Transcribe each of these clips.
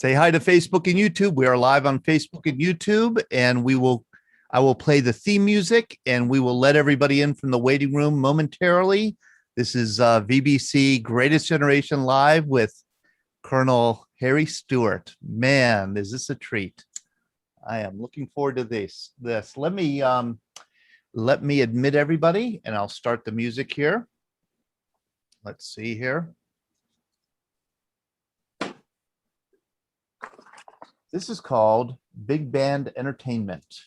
Say hi to Facebook and YouTube. We are live on Facebook and YouTube, and I will play the theme music, and we will let everybody in from the waiting room momentarily. This is VBC Greatest Generation Live with Colonel Harry Stewart. Man, is this a treat. I am looking forward to this. Let me admit everybody, and I'll start the music here. Let's see here. This is called Big Band Entertainment.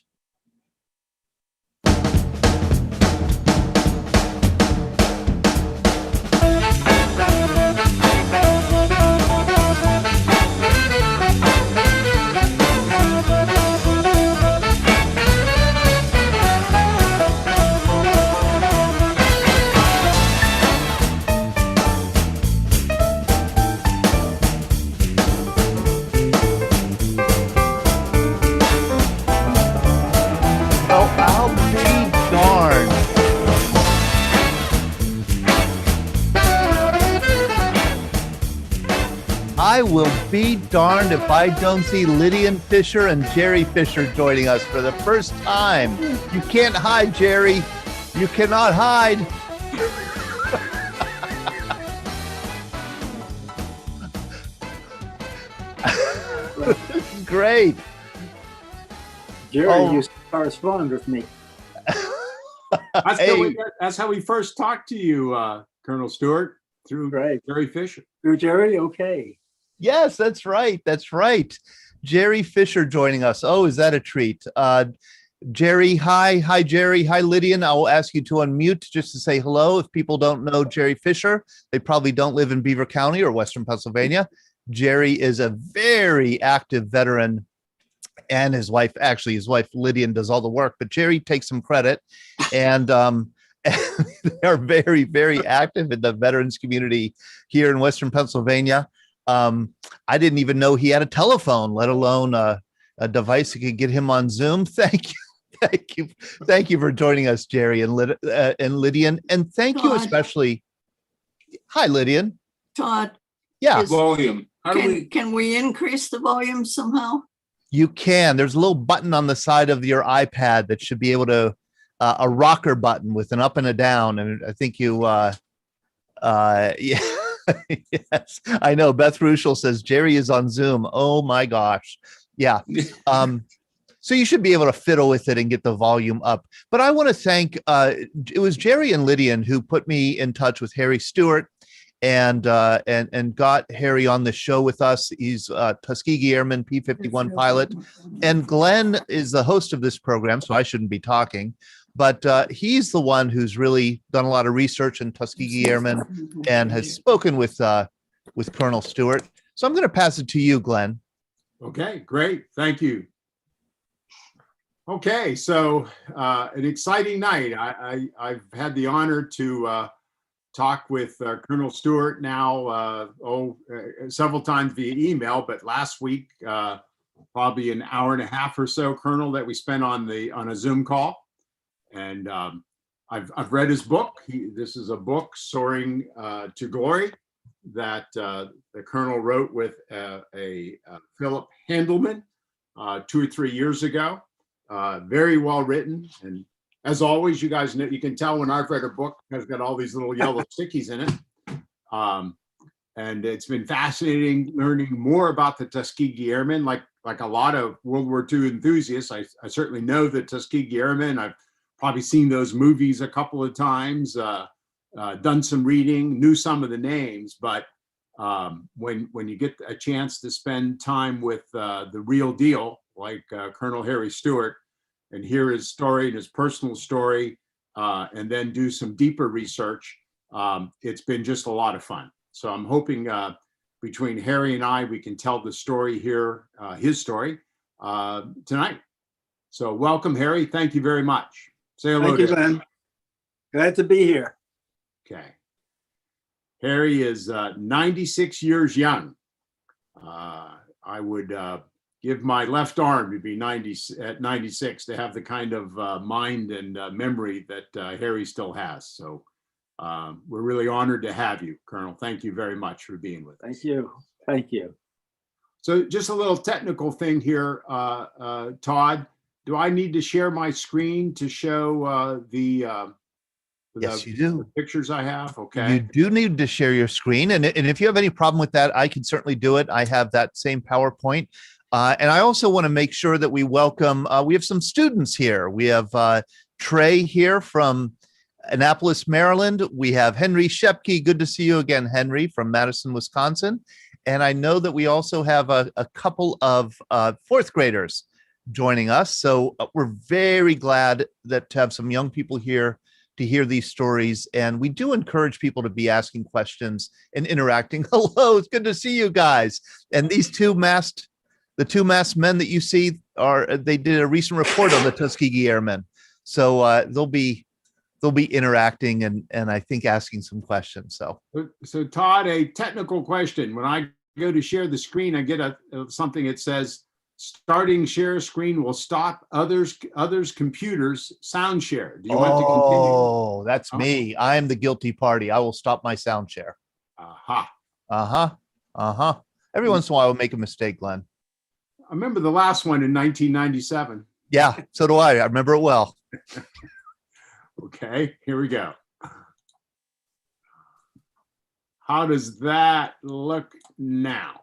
I will be darned if I don't see Lydian Fisher and Jerry Fisher joining us for the first time. You can't hide, Jerry. You cannot hide. This is great. Jerry used to correspond with me. That's how we first talked to you, Colonel Stewart, through Jerry Fisher. Through Jerry, okay. Yes, that's right. That's right. Jerry Fisher joining us. Oh, is that a treat? Jerry, hi. Hi, Jerry. Hi, Lydian. I will ask you to unmute just to say hello. If people don't know Jerry Fisher, they probably don't live in Beaver County or Western Pennsylvania. Jerry is a very active veteran, and his wife Lydian does all the work, but Jerry takes some credit, and they are very, very active in the veterans community here in Western Pennsylvania. I didn't even know he had a telephone, let alone a device that could get him on Zoom. Thank you for joining us, Jerry and Lydian, and thank you especially. Hi, Lydian. Todd. Yeah. Volume. Can we increase the volume somehow? You can. There's a little button on the side of your iPad that should be able to a rocker button with an up and a down, and I think you. Yeah. Yes, I know. Beth Ruschel says Jerry is on Zoom. Oh my gosh. Yeah. So you should be able to fiddle with it and get the volume up. But I want to thank, it was Jerry and Lydian who put me in touch with Harry Stewart and got Harry on the show with us. He's a Tuskegee Airman P-51 pilot. And Glenn is the host of this program, so I shouldn't be talking. But he's the one who's really done a lot of research in Tuskegee Airmen and has spoken with Colonel Stewart. So I'm going to pass it to you, Glenn. Okay, great. Thank you. Okay, so an exciting night. I've had the honor to talk with Colonel Stewart now several times via email, but last week, probably an hour and a half or so, Colonel, that we spent on a Zoom call. And I've read his book. This is a book, Soaring to Glory, that the Colonel wrote with Philip Handelman 2 or 3 years ago. Very well written. And as always, you guys know, you can tell when I've read a book, it's got all these little yellow stickies in it. And it's been fascinating learning more about the Tuskegee Airmen. Like a lot of World War II enthusiasts, I certainly know the Tuskegee Airmen. I've probably seen those movies a couple of times, done some reading, knew some of the names, but when you get a chance to spend time with the real deal, like Colonel Harry Stewart, and hear his story and his personal story, and then do some deeper research, it's been just a lot of fun. So I'm hoping between Harry and I, we can tell the story here, his story, tonight. So welcome, Harry. Thank you very much. Say hello. Thank you, Glenn. Glad to be here. Okay. Harry is 96 years young. I would give my left arm to be 96 to have the kind of mind and memory that Harry still has. So we're really honored to have you, Colonel. Thank you very much for being with us. Thank you. Thank you. So just a little technical thing here, Todd. Do I need to share my screen to show Yes, you do. the pictures I have? You Okay. do need to share your screen. And if you have any problem with that, I can certainly do it. I have that same PowerPoint. And I also want to make sure that we welcome, we have some students here. We have Trey here from Annapolis, Maryland. We have Henry Shepke. Good to see you again, Henry, from Madison, Wisconsin. And I know that we also have a couple of fourth graders joining us. So we're very glad that to have some young people here to hear these stories. And we do encourage people to be asking questions and interacting. Hello, it's good to see you guys. And these the two masked men that you see they did a recent report on the Tuskegee Airmen. So they'll be interacting and I think asking some questions. So Todd, a technical question. When I go to share the screen, I get something that says, starting share screen will stop others computers sound share. Do you want to continue? Oh, that's me. I am the guilty party. I will stop my sound share. Every once in a while, I'll make a mistake, Glenn. I remember the last one in 1997. Yeah, so do I. I remember it well. Okay, here we go. How does that look now?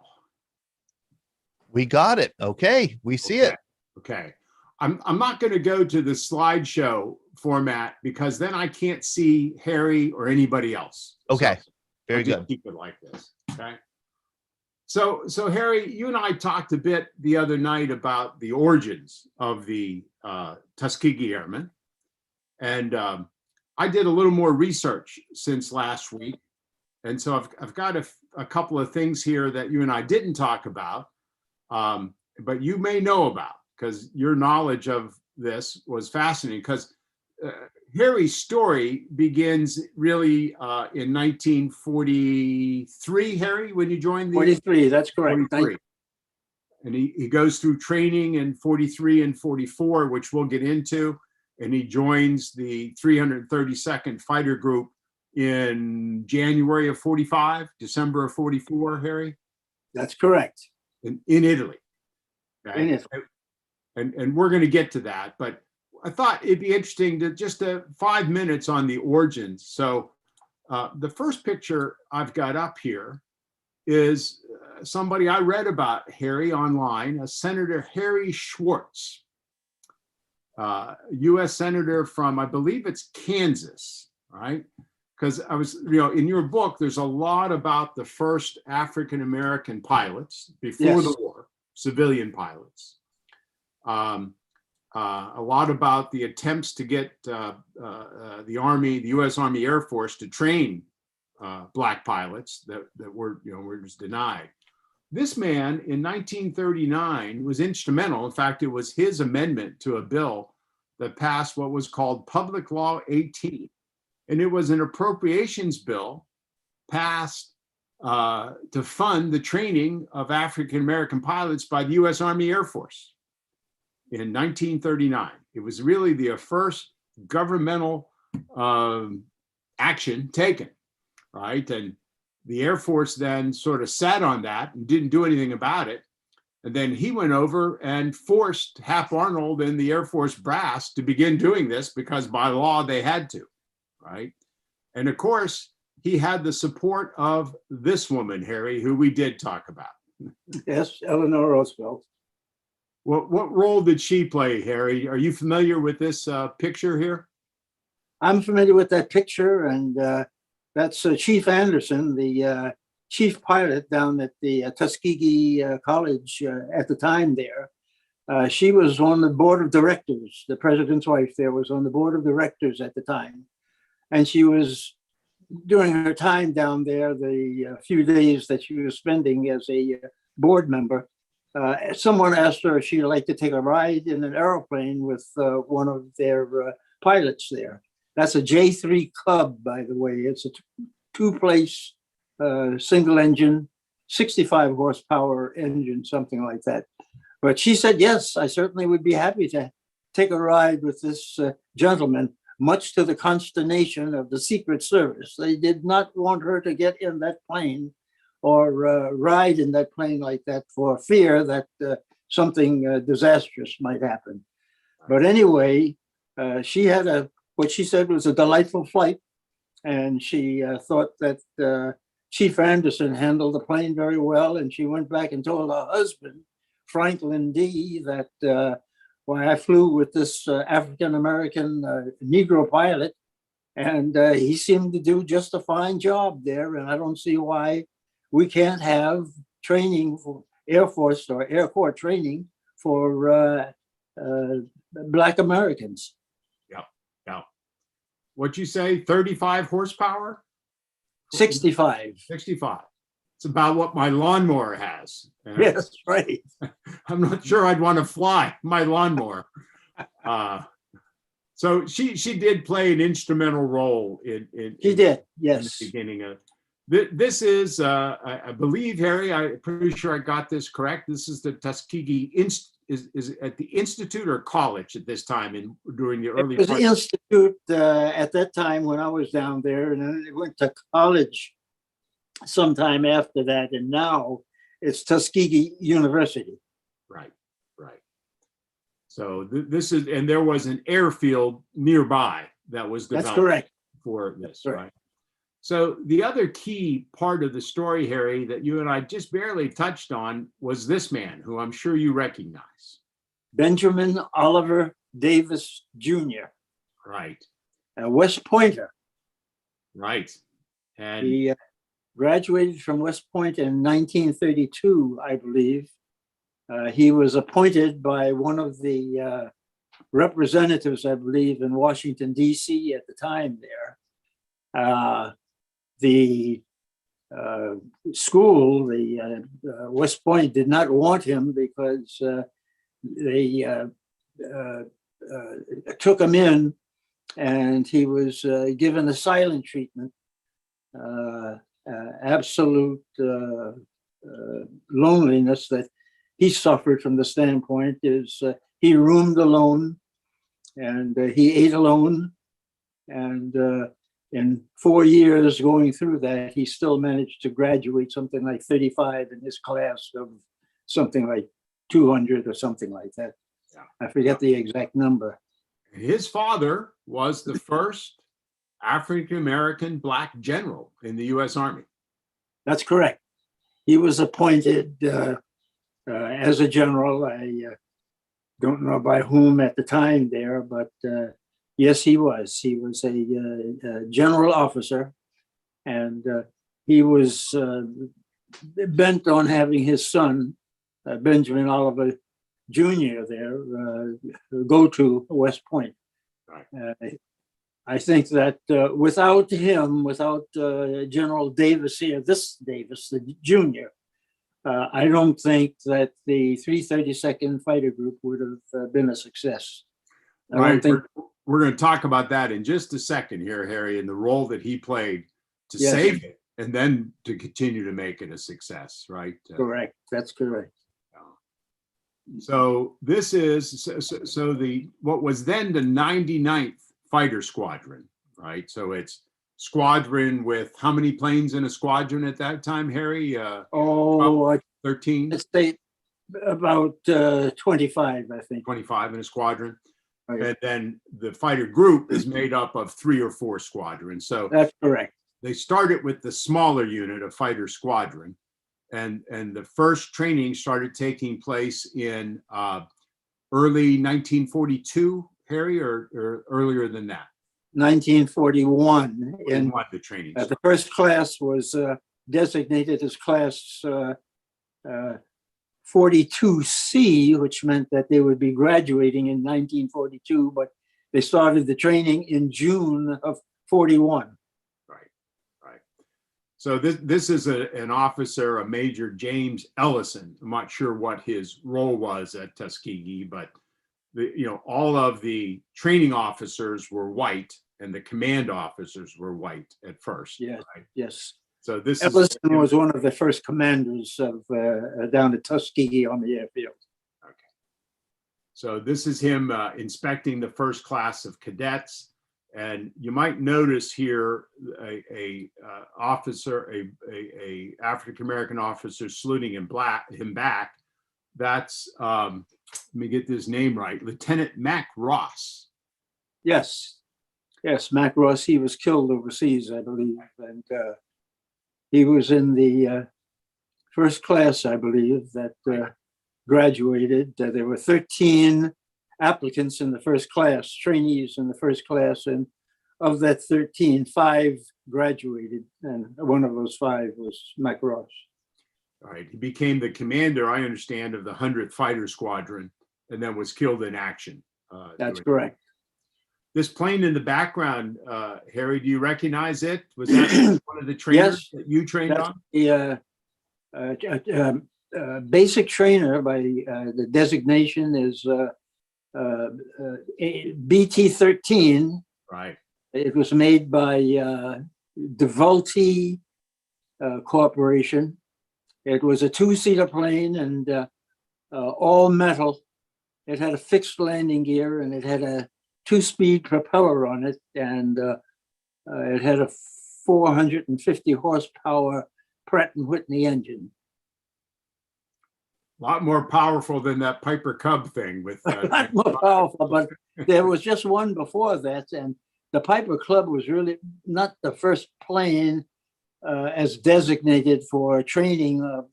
We got it. Okay, we see it. Okay. I'm not going to go to the slideshow format because then I can't see Harry or anybody else. Okay, so very just good. Keep it like this. Okay. So Harry, you and I talked a bit the other night about the origins of the Tuskegee Airmen, and I did a little more research since last week, and so I've got a couple of things here that you and I didn't talk about. But you may know about, because your knowledge of this was fascinating, because Harry's story begins really in 1943, Harry, when you joined the 43, that's correct. 43. And he goes through training in 43 and 44, which we'll get into, and he joins the 332nd Fighter Group in January of 45, December of 44, Harry? That's correct. In Italy. Okay? In Italy. And we're going to get to that, but I thought it'd be interesting to just 5 minutes on the origins. So the first picture I've got up here is somebody I read about, Harry, online, a Senator Harry Schwartz, U.S. Senator from, I believe it's Kansas, right? Because I was, in your book, there's a lot about the first African-American pilots before the war, civilian pilots. A lot about the attempts to get the Army, the U.S. Army Air Force, to train Black pilots that were just denied. This man in 1939 was instrumental. In fact, it was his amendment to a bill that passed what was called Public Law 18. And it was an appropriations bill passed to fund the training of African-American pilots by the U.S. Army Air Force in 1939. It was really the first governmental action taken, right? And the Air Force then sort of sat on that and didn't do anything about it. And then he went over and forced Hap Arnold and the Air Force brass to begin doing this because by law they had to, right? And of course, he had the support of this woman, Harry, who we did talk about. Yes, Eleanor Roosevelt. What role did she play, Harry? Are you familiar with this picture here? I'm familiar with that picture, and that's Chief Anderson, the chief pilot down at the Tuskegee College at the time there. She was on the board of directors. The president's wife there was on the board of directors at the time. And she was, during her time down there, the few days that she was spending as a board member, someone asked her if she'd like to take a ride in an airplane with one of their pilots there. That's a J3 Cub, by the way. It's a two-place single engine, 65 horsepower engine, something like that. But she said, yes, I certainly would be happy to take a ride with this gentleman, much to the consternation of the Secret Service. They did not want her to get in that plane or ride in that plane like that for fear that something disastrous might happen. But anyway, she had what she said was a delightful flight, and she thought that Chief Anderson handled the plane very well, and she went back and told her husband, Franklin D., that why I flew with this African-American Negro pilot, and he seemed to do just a fine job there, and I don't see why we can't have training for Air Force or Air Corps training for Black Americans. Yeah. What'd you say, 35 horsepower? 65. 65. It's about what my lawnmower has. Yes, right. I'm not sure I'd want to fly my lawnmower. So she did play an instrumental role in She did, in yes. the beginning of this is I believe, Harry, I'm pretty sure I got this correct. This is the Tuskegee is at the institute or college at this time during the early It was part. institute at that time when I was down there, and then it went to college sometime after that, and now it's Tuskegee University. Right. So this is, and there was an airfield nearby that was developed. That's correct. For this, Right. right? So the other key part of the story, Harry, that you and I just barely touched on was this man, who I'm sure you recognize. Benjamin Oliver Davis Jr., Right. a West Pointer. Right. And He graduated from West Point in 1932, I believe. He was appointed by one of the representatives, I believe, in Washington, D.C. at the time there. The school, the West Point, did not want him because they took him in, and he was given a silent treatment, absolute loneliness that he suffered from the standpoint is he roomed alone, and he ate alone, and in 4 years going through that, he still managed to graduate something like 35 in his class of something like 200 or something like that. Yeah. I forget the exact number. his father was the first African-American Black general in the U.S. Army. That's correct. He was appointed as a general. I don't know by whom at the time there, but yes, he was. He was a general officer, and he was bent on having his son, Benjamin Oliver Jr. there, go to West Point. Right. I think that without him, without General Davis here, this Davis, the junior, I don't think that the 332nd Fighter Group would have been a success. I don't Right. think. We're going to talk about that in just a second here, Harry, and the role that he played to Yes. save it and then to continue to make it a success, right? Correct. That's correct. So this is so the what was then the 99th Fighter Squadron, right? So it's squadron with how many planes in a squadron at that time, Harry? 13, Let's say about 25, I think. 25 in a squadron. Right. And then the fighter group is made up of 3 or 4 squadrons. So That's correct. they started with the smaller unit of fighter squadron. And the first training started taking place in early 1942, Harry, or earlier than that? 1941. And The training. the first class was designated as class 42C, which meant that they would be graduating in 1942, but they started the training in June of 41. So this is an officer, a Major James Ellison. I'm not sure what his role was at Tuskegee, but all of the training officers were white and the command officers were white at first. Yes, right? yes. So this Ellison was one of the first commanders of down at Tuskegee on the airfield. Okay. So this is him inspecting the first class of cadets. And you might notice here a African-American officer saluting him back. That's, let me get this name right, Lieutenant Mac Ross. Yes, yes, Mac Ross, he was killed overseas, I believe, and he was in the first class, I believe, that graduated. There were 13 applicants in the first class, trainees in the first class, and of that 13, 5 graduated, and one of those 5 was Mac Ross. All right, he became the commander, I understand, of the 100th Fighter Squadron, and then was killed in action. That's correct. This plane in the background, Harry, do you recognize it? Was that one of the trainers that you trained on? The basic trainer by the designation is BT-13. Right. It was made by DeVolti Corporation. It was a 2-seater plane and all metal. It had a fixed landing gear and it had a 2-speed propeller on it, and it had a 450 horsepower Pratt & Whitney engine. A lot more powerful than that Piper Cub thing with A lot more powerful, but there was just one before that, and the Piper Cub was really not the first plane as designated for training of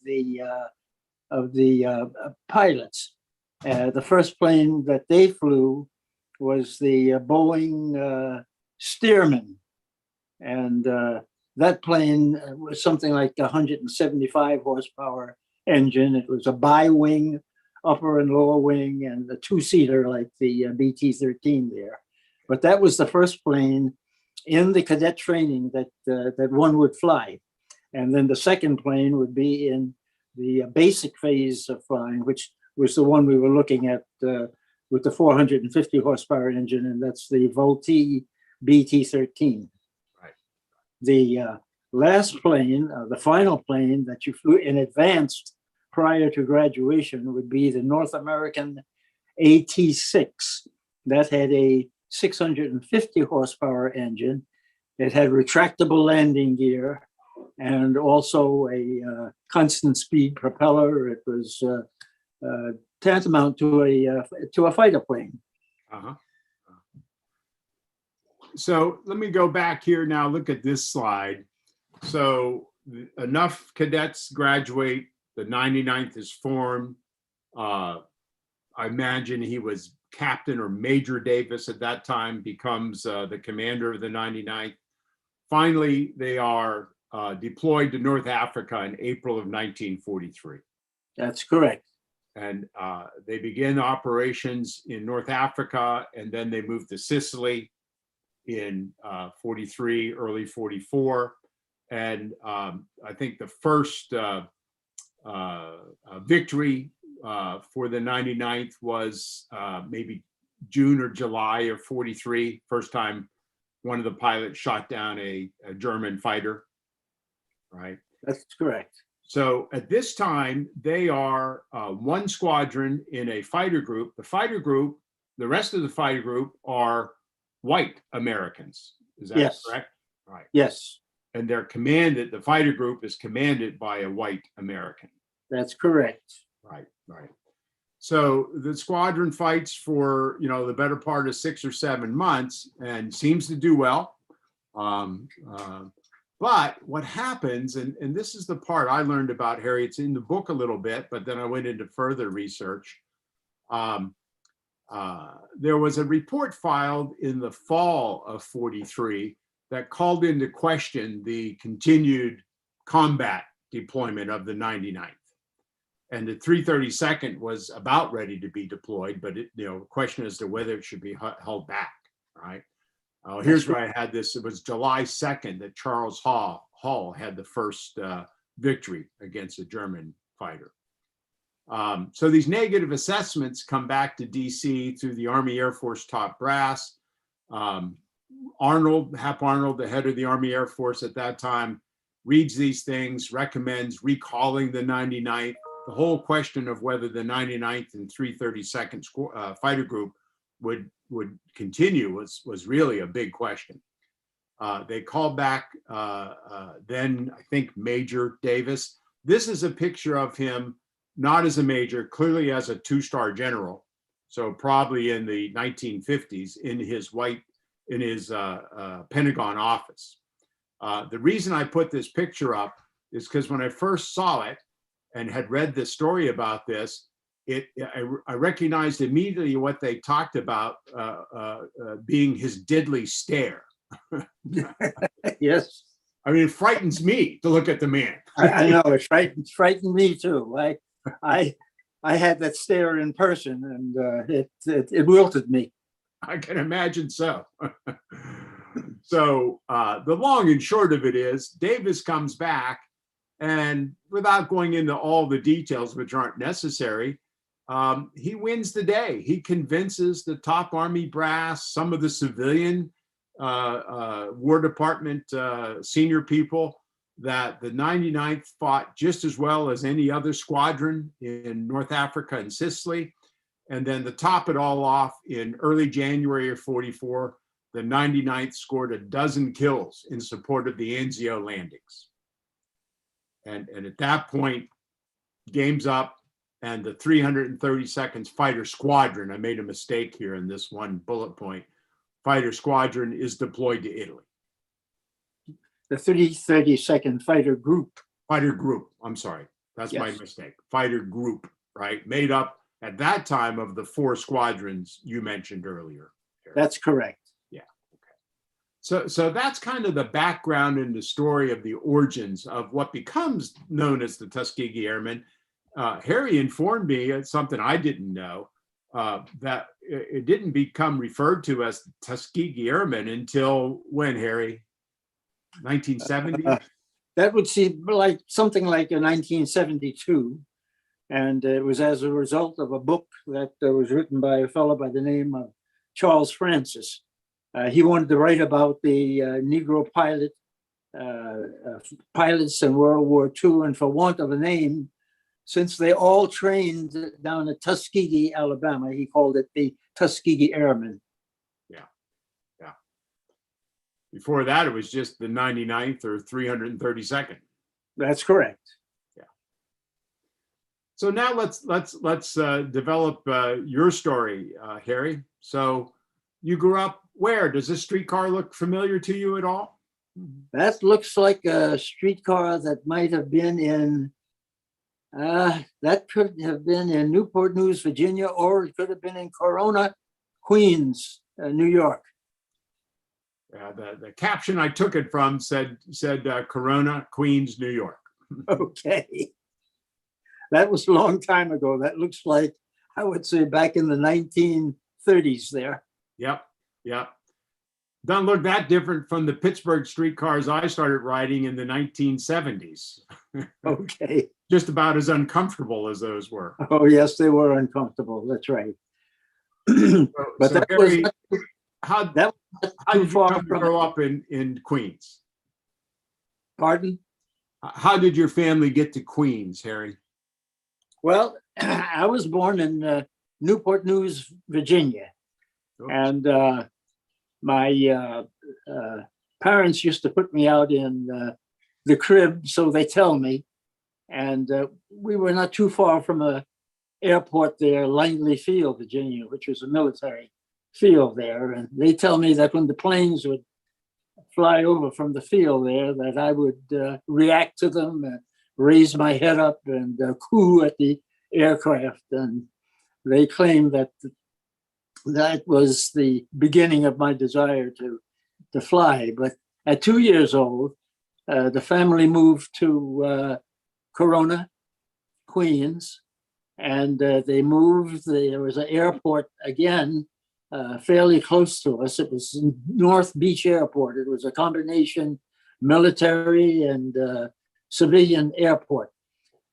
the pilots. The first plane that they flew was the Boeing Stearman, and that plane was something like 175 horsepower engine. It was a bi-wing, upper and lower wing, and a 2-seater like the BT-13 there. But that was the first plane in the cadet training that that one would fly. And then the second plane would be in the basic phase of flying, which was the one we were looking at with the 450 horsepower engine, and that's the Volti BT-13. Right. The last plane, the final plane that you flew in advance prior to graduation would be the North American AT-6. That had a 650 horsepower engine. It had retractable landing gear and also a constant speed propeller. It was tantamount to a fighter plane. Uh-huh. So let me go back here now, look at this slide. So enough cadets graduate, the 99th is formed. I imagine he was Captain or Major Davis at that time, becomes the commander of the 99th. Finally, they are deployed to North Africa in April of 1943. That's correct. And they begin operations in North Africa, and then they move to Sicily in 43, early 44. And I think the first victory for the 99th was maybe June or July of 43. First time one of the pilots shot down a German fighter, right? That's correct. So at this time, they are one squadron in a fighter group. The fighter group, the rest of the fighter group are white Americans. Is that correct? Right. Yes. And they're commanded, the fighter group is commanded by a white American. That's correct. Right, right. So the squadron fights for, the better part of 6 or 7 months and seems to do well. But what happens, and this is the part I learned about, Harry, it's in the book a little bit, but then I went into further research. There was a report filed in the fall of 43 that called into question the continued combat deployment of the 99th. And the 332nd was about ready to be deployed, but question as to whether it should be held back, right? Here's where I had this. It was July 2nd that Charles Hall had the first victory against a German fighter. So these negative assessments come back to DC through the Army Air Force top brass. Hap Arnold, the head of the Army Air Force at that time, reads these things, recommends recalling the 99th. The whole question of whether the 99th and 332nd fighter group would continue was really a big question. They called back then, I think, Major Davis. This is a picture of him, not as a major, clearly as a two-star general. So probably in the 1950s in his Pentagon office. The reason I put this picture up is because when I first saw it and had read the story about this, I recognized immediately what they talked about being his deadly stare. Yes, I mean, it frightens me to look at the man. I know it frightened me too. I had that stare in person, and it wilted me. I can imagine so. So the long and short of it is, Davis comes back, and without going into all the details, which aren't necessary, he wins the day. He convinces the top Army brass, some of the civilian War Department senior people, that the 99th fought just as well as any other squadron in North Africa and Sicily. And then to top it all off, in early January of 44, the 99th scored a dozen kills in support of the Anzio landings. And at that point, game's up, and the 332nd Fighter Squadron, I made a mistake here in this one bullet point, Fighter Squadron is deployed to Italy. The 332nd Fighter Group. Fighter Group, I'm sorry. That's my mistake. Fighter Group, right? Made up at that time of the 4 squadrons you mentioned earlier. That's correct. Yeah. Okay. So that's kind of the background and the story of the origins of what becomes known as the Tuskegee Airmen. Harry informed me, it's something I didn't know, that it didn't become referred to as Tuskegee Airmen until when, Harry? 1970? That would seem like something like in 1972. And it was as a result of a book that was written by a fellow by the name of Charles Francis. He wanted to write about the Negro pilots in World War II, and for want of a name, since they all trained down at Tuskegee, Alabama, he called it the Tuskegee Airmen. Yeah. Before that, it was just the 99th or 332nd. That's correct. Yeah. So now let's develop your story, Harry. So you grew up where? Does this streetcar look familiar to you at all? That looks like a streetcar that might have been in, that could have been in Newport News, Virginia, or it could have been in Corona, Queens, New York. The caption I took it from said Corona, Queens, New York. Okay. That was a long time ago. That looks like, I would say, back in the 1930s there. Yep. Doesn't look that different from the Pittsburgh streetcars I started riding in the 1970s. Okay. Just about as uncomfortable as those were. Oh, yes, they were uncomfortable. That's right. But so that Harry, was how that was did too you far come to from. grow up in Queens? Pardon? How did your family get to Queens, Harry? Well, I was born in Newport News, Virginia. Oops. And my parents used to put me out in the crib, so they tell me. And we were not too far from a airport there, Langley Field, Virginia, which was a military field there. And they tell me that when the planes would fly over from the field there, that I would react to them and raise my head up and coo at the aircraft. And they claim that that was the beginning of my desire to fly. But at 2 years old, the family moved to Corona, Queens, and they moved. There was an airport again, fairly close to us. It was North Beach Airport. It was a combination military and civilian airport.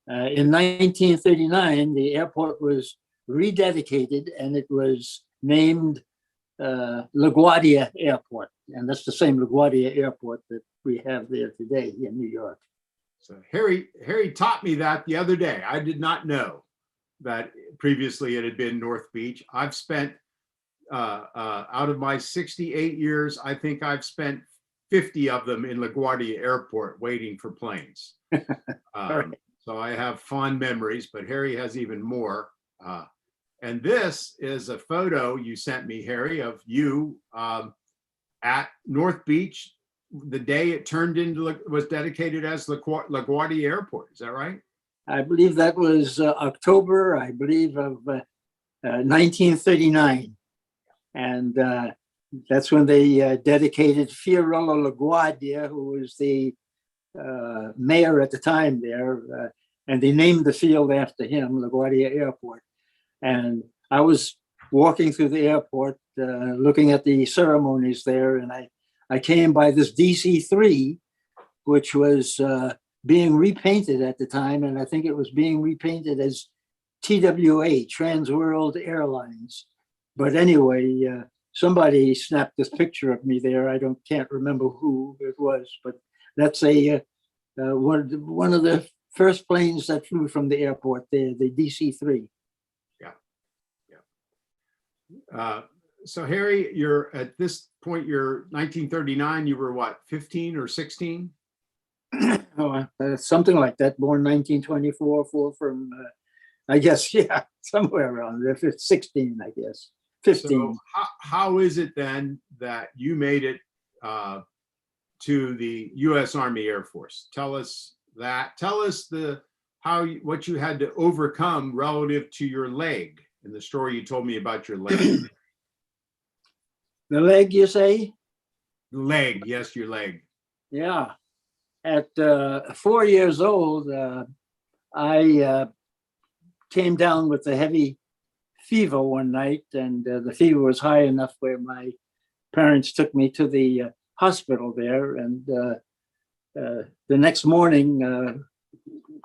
In 1939, the airport was rededicated and it was named LaGuardia Airport. And that's the same LaGuardia Airport that we have there today in New York. So Harry taught me that the other day. I did not know that previously it had been North Beach. I've spent out of my 68 years, I think I've spent 50 of them in LaGuardia Airport waiting for planes. So I have fond memories, but Harry has even more. And this is a photo you sent me, Harry, of you at North Beach the day it turned into, was dedicated as LaGuardia Airport. Is that right? I believe that was October, I believe, of 1939. And that's when they dedicated Fiorello LaGuardia, who was the mayor at the time there, and they named the field after him, LaGuardia Airport. And I was walking through the airport, looking at the ceremonies there, and I came by this DC-3, which was being repainted at the time, and I think it was being repainted as TWA, Trans World Airlines. But anyway, somebody snapped this picture of me there. I can't remember who it was, but that's one of the first planes that flew from the airport there, the DC-3. So Harry, you're at this point, you're 1939, you were what, 15 or 16? Something like that, born 1924, from, I guess, yeah, somewhere around there, 16, I guess, 15. So how is it then that you made it to the U.S. Army Air Force? Tell us that. Tell us what you had to overcome relative to your leg and the story you told me about your leg. The leg, you say? Leg, yes, your leg. Yeah. At 4 years old, I came down with a heavy fever one night, and the fever was high enough where my parents took me to the hospital there. And the next morning,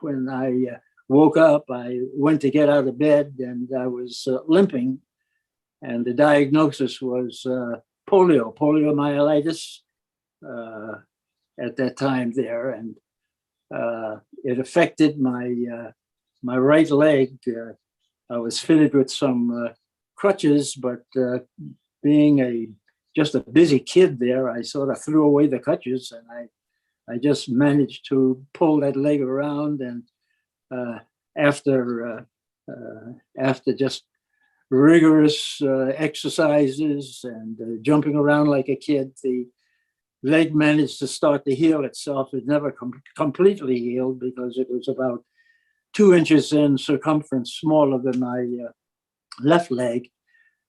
when I woke up, I went to get out of bed, and I was limping. And the diagnosis was poliomyelitis at that time there. And it affected my right leg. I was fitted with some crutches, but being just a busy kid there, I sort of threw away the crutches, and I just managed to pull that leg around. And after just rigorous exercises and jumping around like a kid, the leg managed to start to heal itself. It never completely healed because it was about 2 inches in circumference, smaller than my left leg.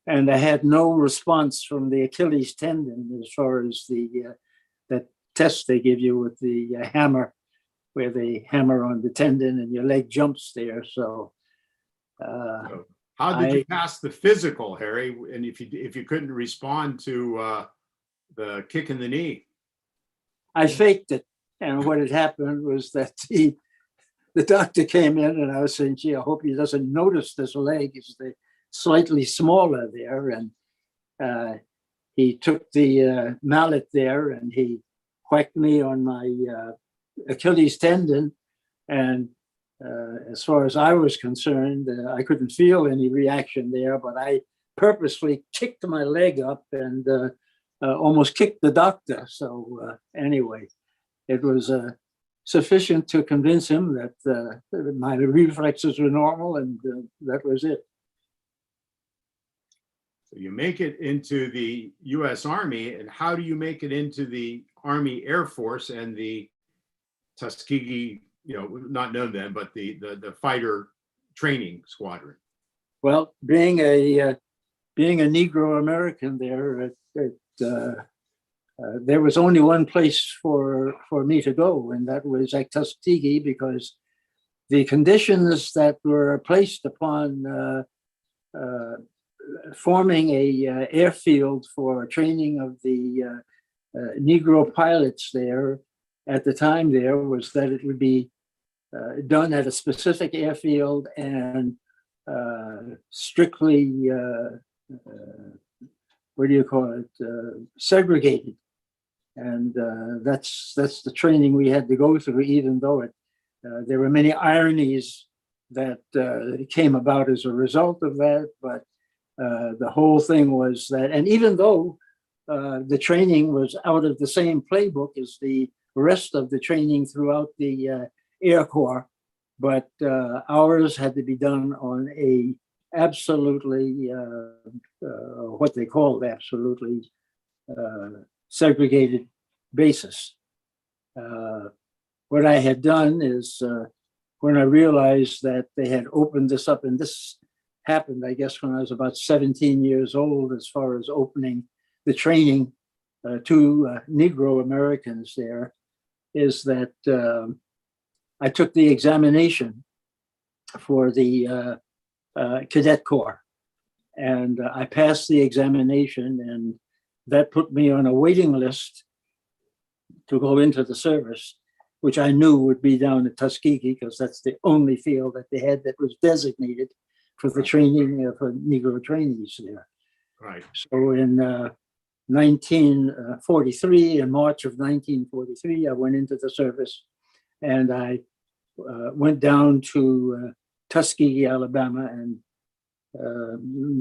And I had no response from the Achilles tendon as far as that test they give you with the hammer, where they hammer on the tendon and your leg jumps there. So how did you pass the physical, Harry? And if you couldn't respond to the kick in the knee? I faked it. And what had happened was that the doctor came in, and I was saying, gee, I hope he doesn't notice this leg is slightly smaller there. And he took the mallet there, and he whacked me on my Achilles tendon. And as far as I was concerned, I couldn't feel any reaction there, but I purposely kicked my leg up and almost kicked the doctor. So anyway, it was sufficient to convince him that my reflexes were normal, and that was it. So you make it into the U.S. Army, and how do you make it into the Army Air Force and the Tuskegee, not known then, but the Fighter Training Squadron? Well, being a Negro American there, there was only one place for me to go, and that was at Tuskegee, because the conditions that were placed upon forming a airfield for training of the Negro pilots there at the time there was that it would be done at a specific airfield and strictly, segregated. And that's the training we had to go through, even though there were many ironies that came about as a result of that. But The whole thing was that, and even though the training was out of the same playbook as the rest of the training throughout the Air Corps, but ours had to be done on a absolutely what they called absolutely segregated basis. What I had done is when I realized that they had opened this up, and this happened, I guess, when I was about 17 years old, as far as opening the training to Negro Americans there, is that I took the examination for the Cadet Corps, and I passed the examination, and that put me on a waiting list to go into the service, which I knew would be down at Tuskegee, because that's the only field that they had that was designated for the training for Negro trainees there. Right. So in 1943, in March of 1943, I went into the service, and I went down to Tuskegee, Alabama, and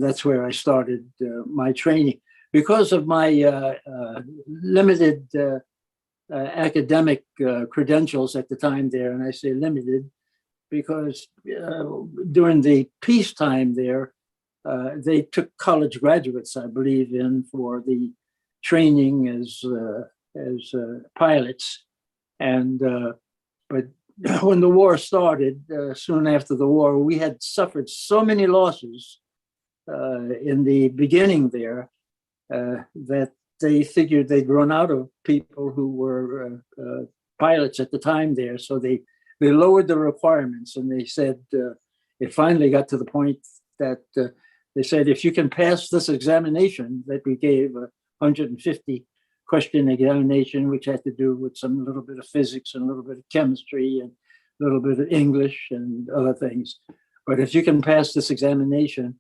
that's where I started my training. Because of my limited academic credentials at the time there, and I say limited because during the peacetime there, they took college graduates, I believe, in for the training as pilots. And but when the war started, soon after the war, we had suffered so many losses in the beginning there that they figured they'd run out of people who were pilots at the time there. So they lowered the requirements, and they said it finally got to the point that they said, if you can pass this examination that we gave, 150 question examination, which had to do with some little bit of physics and a little bit of chemistry and a little bit of English and other things. But if you can pass this examination,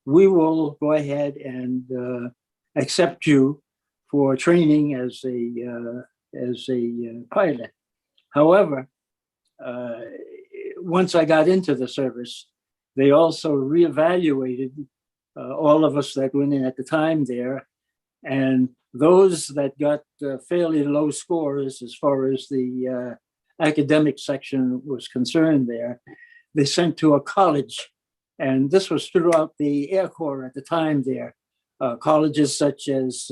we will go ahead and accept you for training as a pilot. However, once I got into the service, they also reevaluated all of us that went in at the time there, and those that got fairly low scores as far as the academic section was concerned there, they sent to a college. And this was throughout the Air Corps at the time there. Colleges such as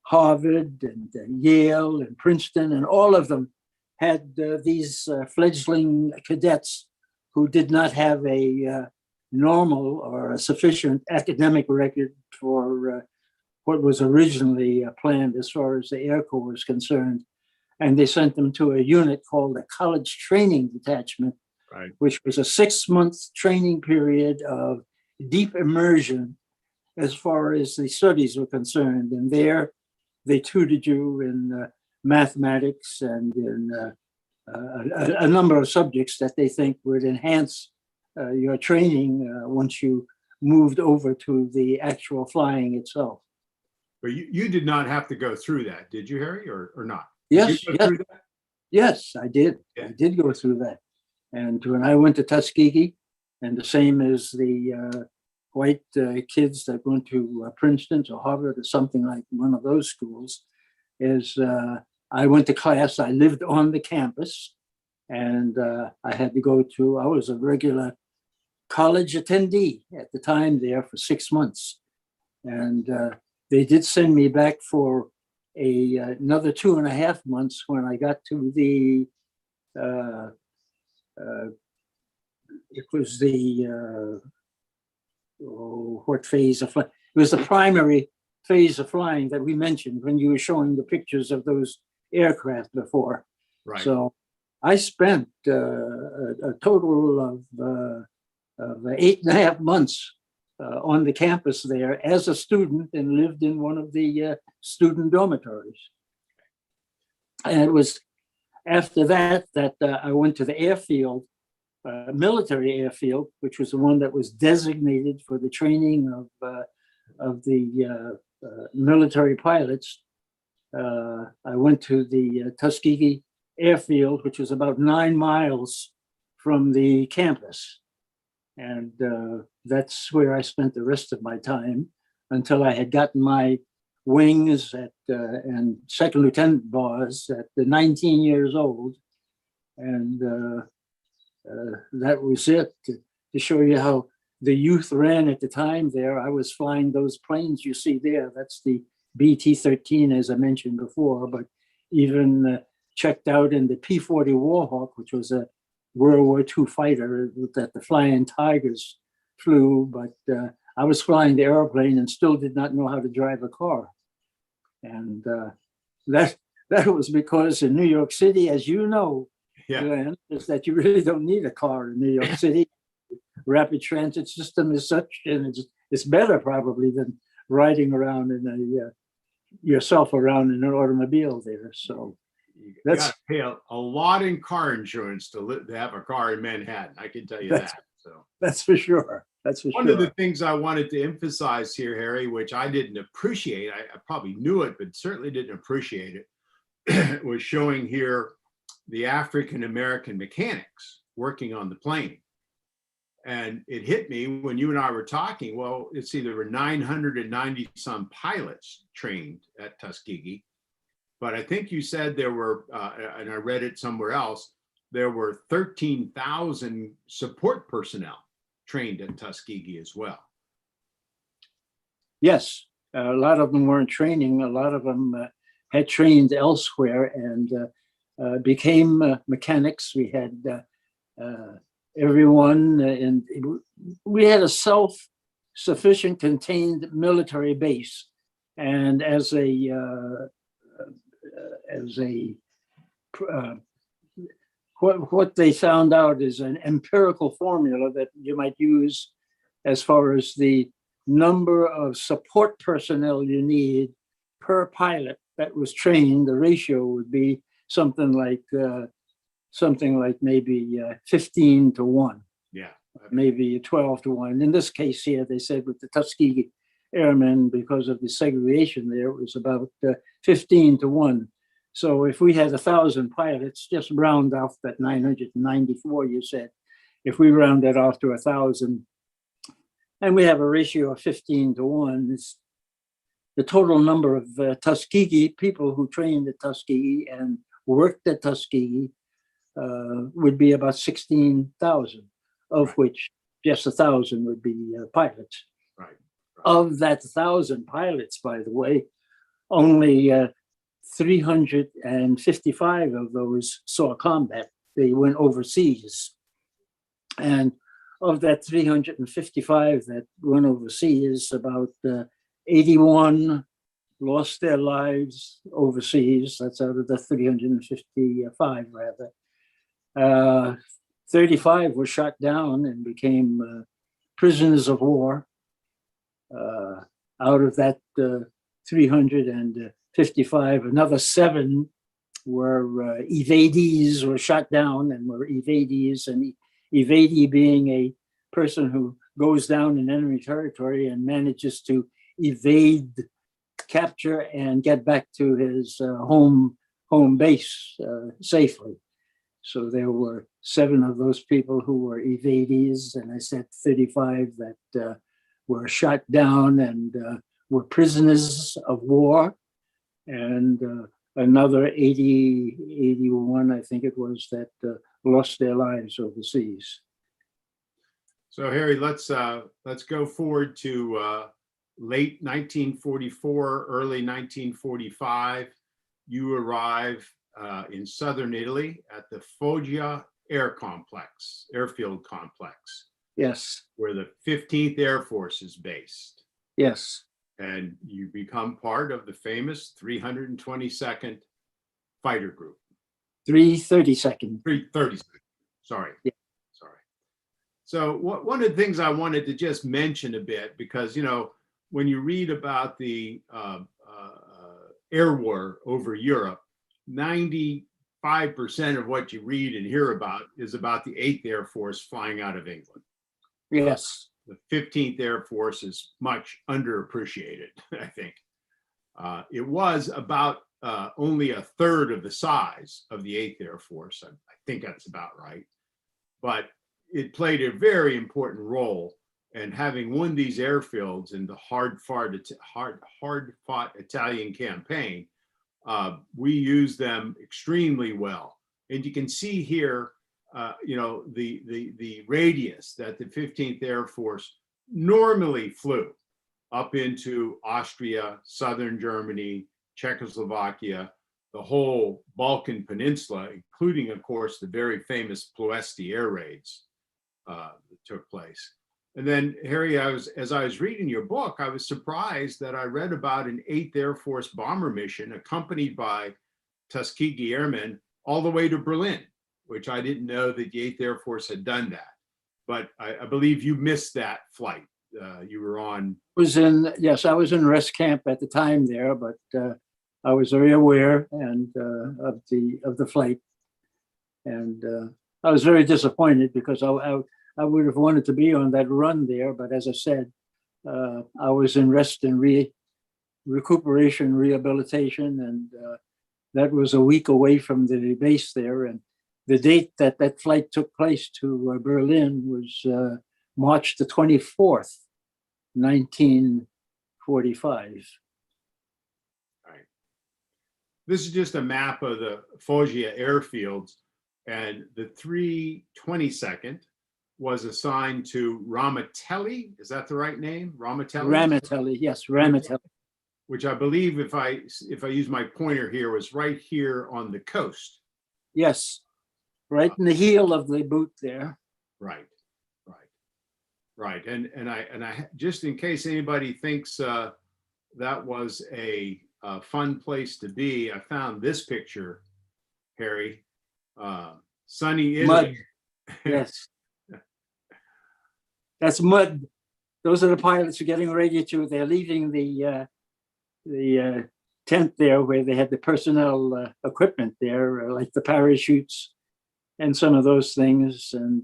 Harvard and Yale and Princeton, and all of them had these fledgling cadets who did not have a normal or a sufficient academic record for what was originally planned as far as the Air Corps was concerned. And they sent them to a unit called a College Training Detachment, Right. which was a 6-month training period of deep immersion as far as the studies were concerned. And there they tutored you in mathematics and in a number of subjects that they think would enhance your training once you moved over to the actual flying itself. But you did not have to go through that, did you, Harry, or not? Yes, Did you go yes, through that? yes, I did. Yeah. I did go through that. And when I went to Tuskegee, and the same as the white kids that went to Princeton or Harvard or something like one of those schools, is I went to class. I lived on the campus, and I had to go to, I was a regular college attendee at the time there for 6 months. And they did send me back for another 2.5 months when I got to the, it was the, what phase of flight? It was the primary phase of flying that we mentioned when you were showing the pictures of those aircraft before. Right. So I spent a total of 8.5 months on the campus there as a student, and lived in one of the student dormitories. And it was after that that I went to the airfield, military airfield, which was the one that was designated for the training of the military pilots. I went to the Tuskegee Airfield, which was about 9 miles from the campus. And that's where I spent the rest of my time until I had gotten my wings and second lieutenant bars at 19 years old. And that was it. To show you how the youth ran at the time there, I was flying those planes you see there. That's the BT-13, as I mentioned before, but even checked out in the P-40 Warhawk, which was a World War II fighter that the Flying Tigers flew, but I was flying the airplane and still did not know how to drive a car. And that was because in New York City, as you know, Yeah. Glenn, is that you really don't need a car in New York City. Rapid transit system is such, and it's better probably than riding around in yourself around in an automobile there. So You that's got to pay a lot in car insurance to have a car in Manhattan. I can tell you That's- that. So that's for sure. That's for one sure. of the things I wanted to emphasize here, Harry, which I didn't appreciate, I probably knew it, but certainly didn't appreciate it, was showing here the African-American mechanics working on the plane. And it hit me when you and I were talking, well, it's either there were 990 some pilots trained at Tuskegee, but I think you said there were, and I read it somewhere else, there were 13,000 support personnel trained at Tuskegee as well. Yes, a lot of them weren't training. A lot of them had trained elsewhere and became mechanics. We had everyone, and we had a self-sufficient contained military base. And as what they found out is an empirical formula that you might use as far as the number of support personnel you need per pilot that was trained. The ratio would be something like maybe 15 to 1. Yeah. Maybe 12 to 1. In this case here, they said with the Tuskegee Airmen, because of the segregation there, it was about 15 to 1. So if we had 1,000 pilots, just round off that 994, you said, if we round that off to 1,000, and we have a ratio of 15 to 1, the total number of Tuskegee people who trained at Tuskegee and worked at Tuskegee would be about 16,000, of which just 1,000 would be pilots. Right. Of that 1,000 pilots, by the way, only 355 of those saw combat. They went overseas. And of that 355 that went overseas, about 81 lost their lives overseas. That's out of the 355, rather. 35 were shot down and became prisoners of war. Out of that 355, another 7 were evades, were shot down and were evades. And evadee being a person who goes down in enemy territory and manages to evade capture and get back to his home base safely. So there were 7 of those people who were evades, and I said 35 that were shot down and were prisoners of war, and another 81, I think it was, that lost their lives overseas. So Harry, let's go forward to late 1944, early 1945. You arrive in southern Italy at the Fogia Airfield complex. Yes. Where the 15th Air Force is based. Yes. And you become part of the famous 322nd Fighter Group. 332nd. 332nd. Sorry. Yeah. Sorry. So one of the things I wanted to just mention a bit, because, you know, when you read about the air war over Europe, 95% of what you read and hear about is about the 8th Air Force flying out of England. Yes. The 15th Air Force is much underappreciated, I think. It was about only a third of the size of the 8th Air Force. I think that's about right. But it played a very important role. And having won these airfields in the hard-fought Italian campaign, we used them extremely well. And you can see here, the radius that the 15th Air Force normally flew up into Austria, southern Germany, Czechoslovakia, the whole Balkan Peninsula, including, of course, the very famous Ploesti air raids that took place. And then, Harry, as I was reading your book, I was surprised that I read about an 8th Air Force bomber mission accompanied by Tuskegee Airmen all the way to Berlin, which I didn't know that the 8th Air Force had done that. But I believe you missed that flight. You were on. Yes, I was in rest camp at the time there, but I was very aware of the flight, and I was very disappointed because I would have wanted to be on that run there, but as I said, I was in rest and recuperation, rehabilitation, and that was a week away from the base there. And the date that flight took place to Berlin was March the 24th, 1945. Right. This is just a map of the Fogia Airfields, and the 322nd was assigned to Ramatelli. Is that the right name? Ramatelli? Ramatelli, yes, Ramatelli. Which I believe, if I use my pointer here, was right here on the coast. Yes, right in the heel of the boot there. Right. And I just in case anybody thinks that was a fun place to be, I found this picture, Harry. Sunny Italy. Mud. Yes. That's mud. Those are the pilots who are getting ready they're leaving the tent there where they had the personnel equipment there, like the parachutes and some of those things. And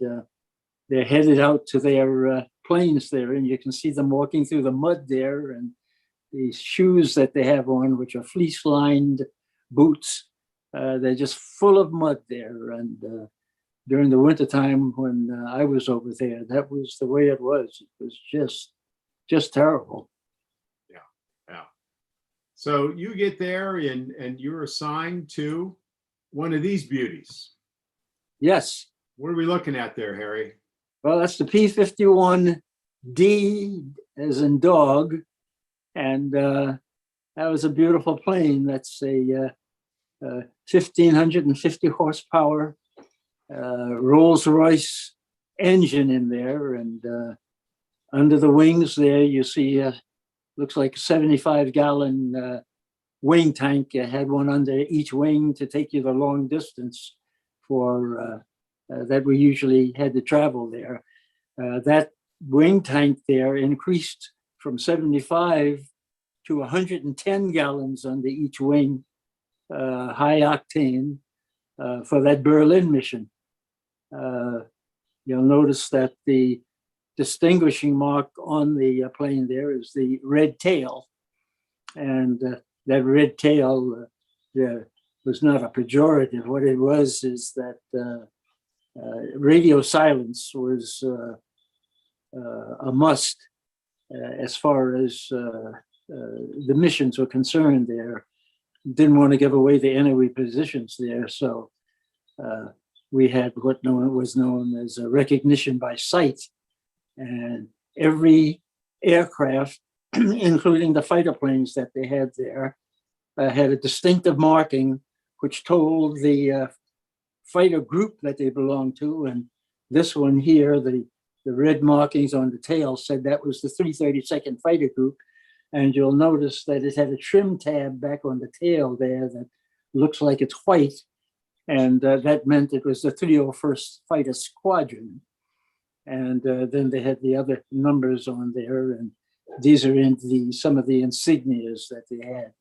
they're headed out to their planes there, and you can see them walking through the mud there, and the shoes that they have on, which are fleece-lined boots, they're just full of mud there. And during the wintertime when I was over there, that was the way it was. It was just terrible. Yeah. So you get there and you're assigned to one of these beauties. Yes. What are we looking at there, Harry? Well, that's the P-51D as in dog. And that was a beautiful plane. That's a 1,550 horsepower Rolls-Royce engine in there. And under the wings there, you see, looks like a 75-gallon wing tank. You had one under each wing to take you the long distance for that we usually had to travel there. That wing tank there increased from 75 to 110 gallons under each wing, high octane, for that Berlin mission. You'll notice that the distinguishing mark on the plane there is the red tail. And that red tail was not a pejorative. What it was is that radio silence was a must as far as the missions were concerned there. Didn't want to give away the enemy positions there. So we had what was known as a recognition by sight. And every aircraft, including the fighter planes that they had there, had a distinctive marking which told the fighter group that they belonged to. And this one here, the red markings on the tail said that was the 332nd Fighter Group. And you'll notice that it had a trim tab back on the tail there that looks like it's white. And that meant it was the 301st Fighter Squadron. And then they had the other numbers on there. And these are in some of the insignias that they had.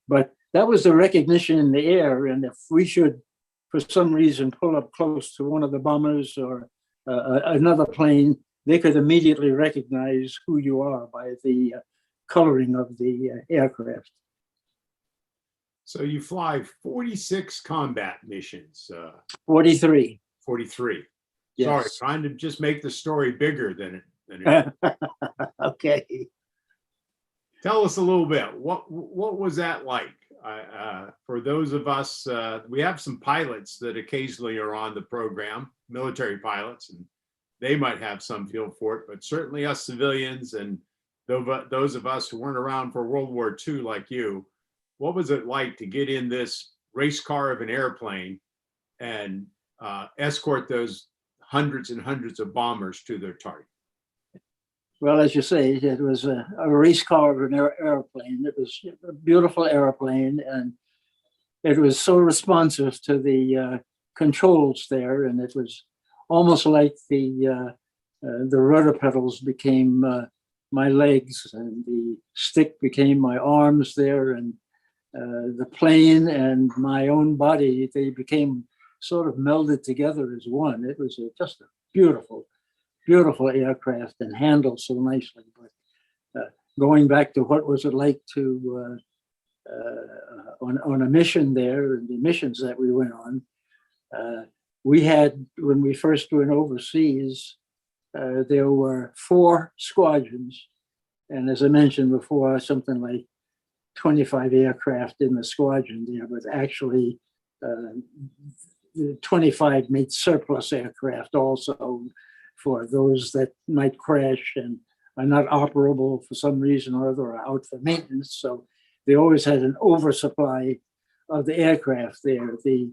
But that was the recognition in the air. And if we should, for some reason, pull up close to one of the bombers or another plane, they could immediately recognize who you are by the coloring of the aircraft. So you fly 46 combat missions. 43. 43. Sorry, Yes. trying to just make the story bigger than it. Okay. Tell us a little bit. What was that like? For those of us, we have some pilots that occasionally are on the program, military pilots, and they might have some feel for it, but certainly us civilians and those of us who weren't around for World War II like you, what was it like to get in this race car of an airplane and escort those hundreds and hundreds of bombers to their target? Well, as you say, it was a race car of an airplane. It was a beautiful airplane, and it was so responsive to the controls there, and it was almost like the rudder pedals became my legs, and the stick became my arms there, and the plane and my own body, they became sort of melded together as one. It was just a beautiful aircraft and handled so nicely. But going back to what was it like to on a mission there, and the missions that we went on, we had, when we first went overseas, there were 4 squadrons, and as I mentioned before, something like 25 aircraft in the squadron there, but actually 25 made surplus aircraft also for those that might crash and are not operable for some reason or other, or out for maintenance. So they always had an oversupply of the aircraft there. The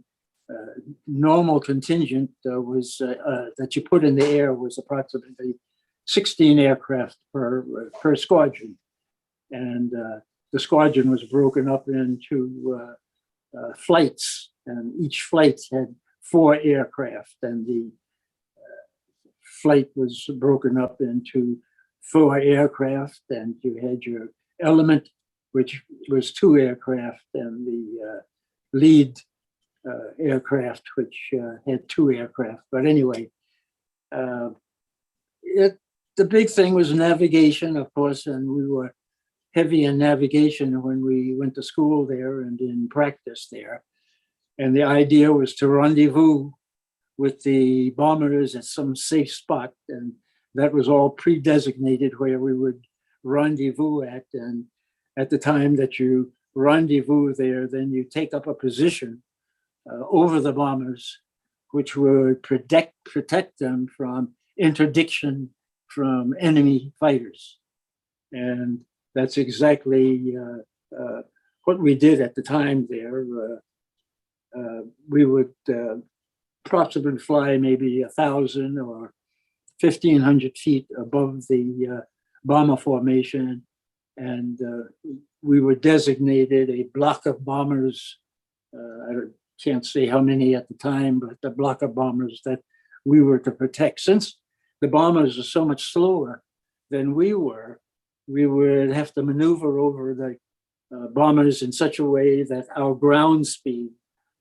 normal contingent was that you put in the air was approximately 16 aircraft per squadron, and the squadron was broken up into flights, and each flight had 4 aircraft, and the flight was broken up into 4 aircraft, and you had your element, which was 2 aircraft, and the lead aircraft, which had 2 aircraft. But anyway, the big thing was navigation, of course, and we were heavy in navigation when we went to school there and in practice there. And the idea was to rendezvous with the bombers at some safe spot, and that was all pre-designated where we would rendezvous at. And at the time that you rendezvous there, then you take up a position over the bombers, which would protect them from interdiction from enemy fighters. And that's exactly what we did at the time there. We would approximately fly maybe 1,000 or 1,500 feet above the bomber formation, and we were designated a block of bombers. I can't say how many at the time, but the block of bombers that we were to protect. Since the bombers are so much slower than we would have to maneuver over the bombers in such a way that our ground speed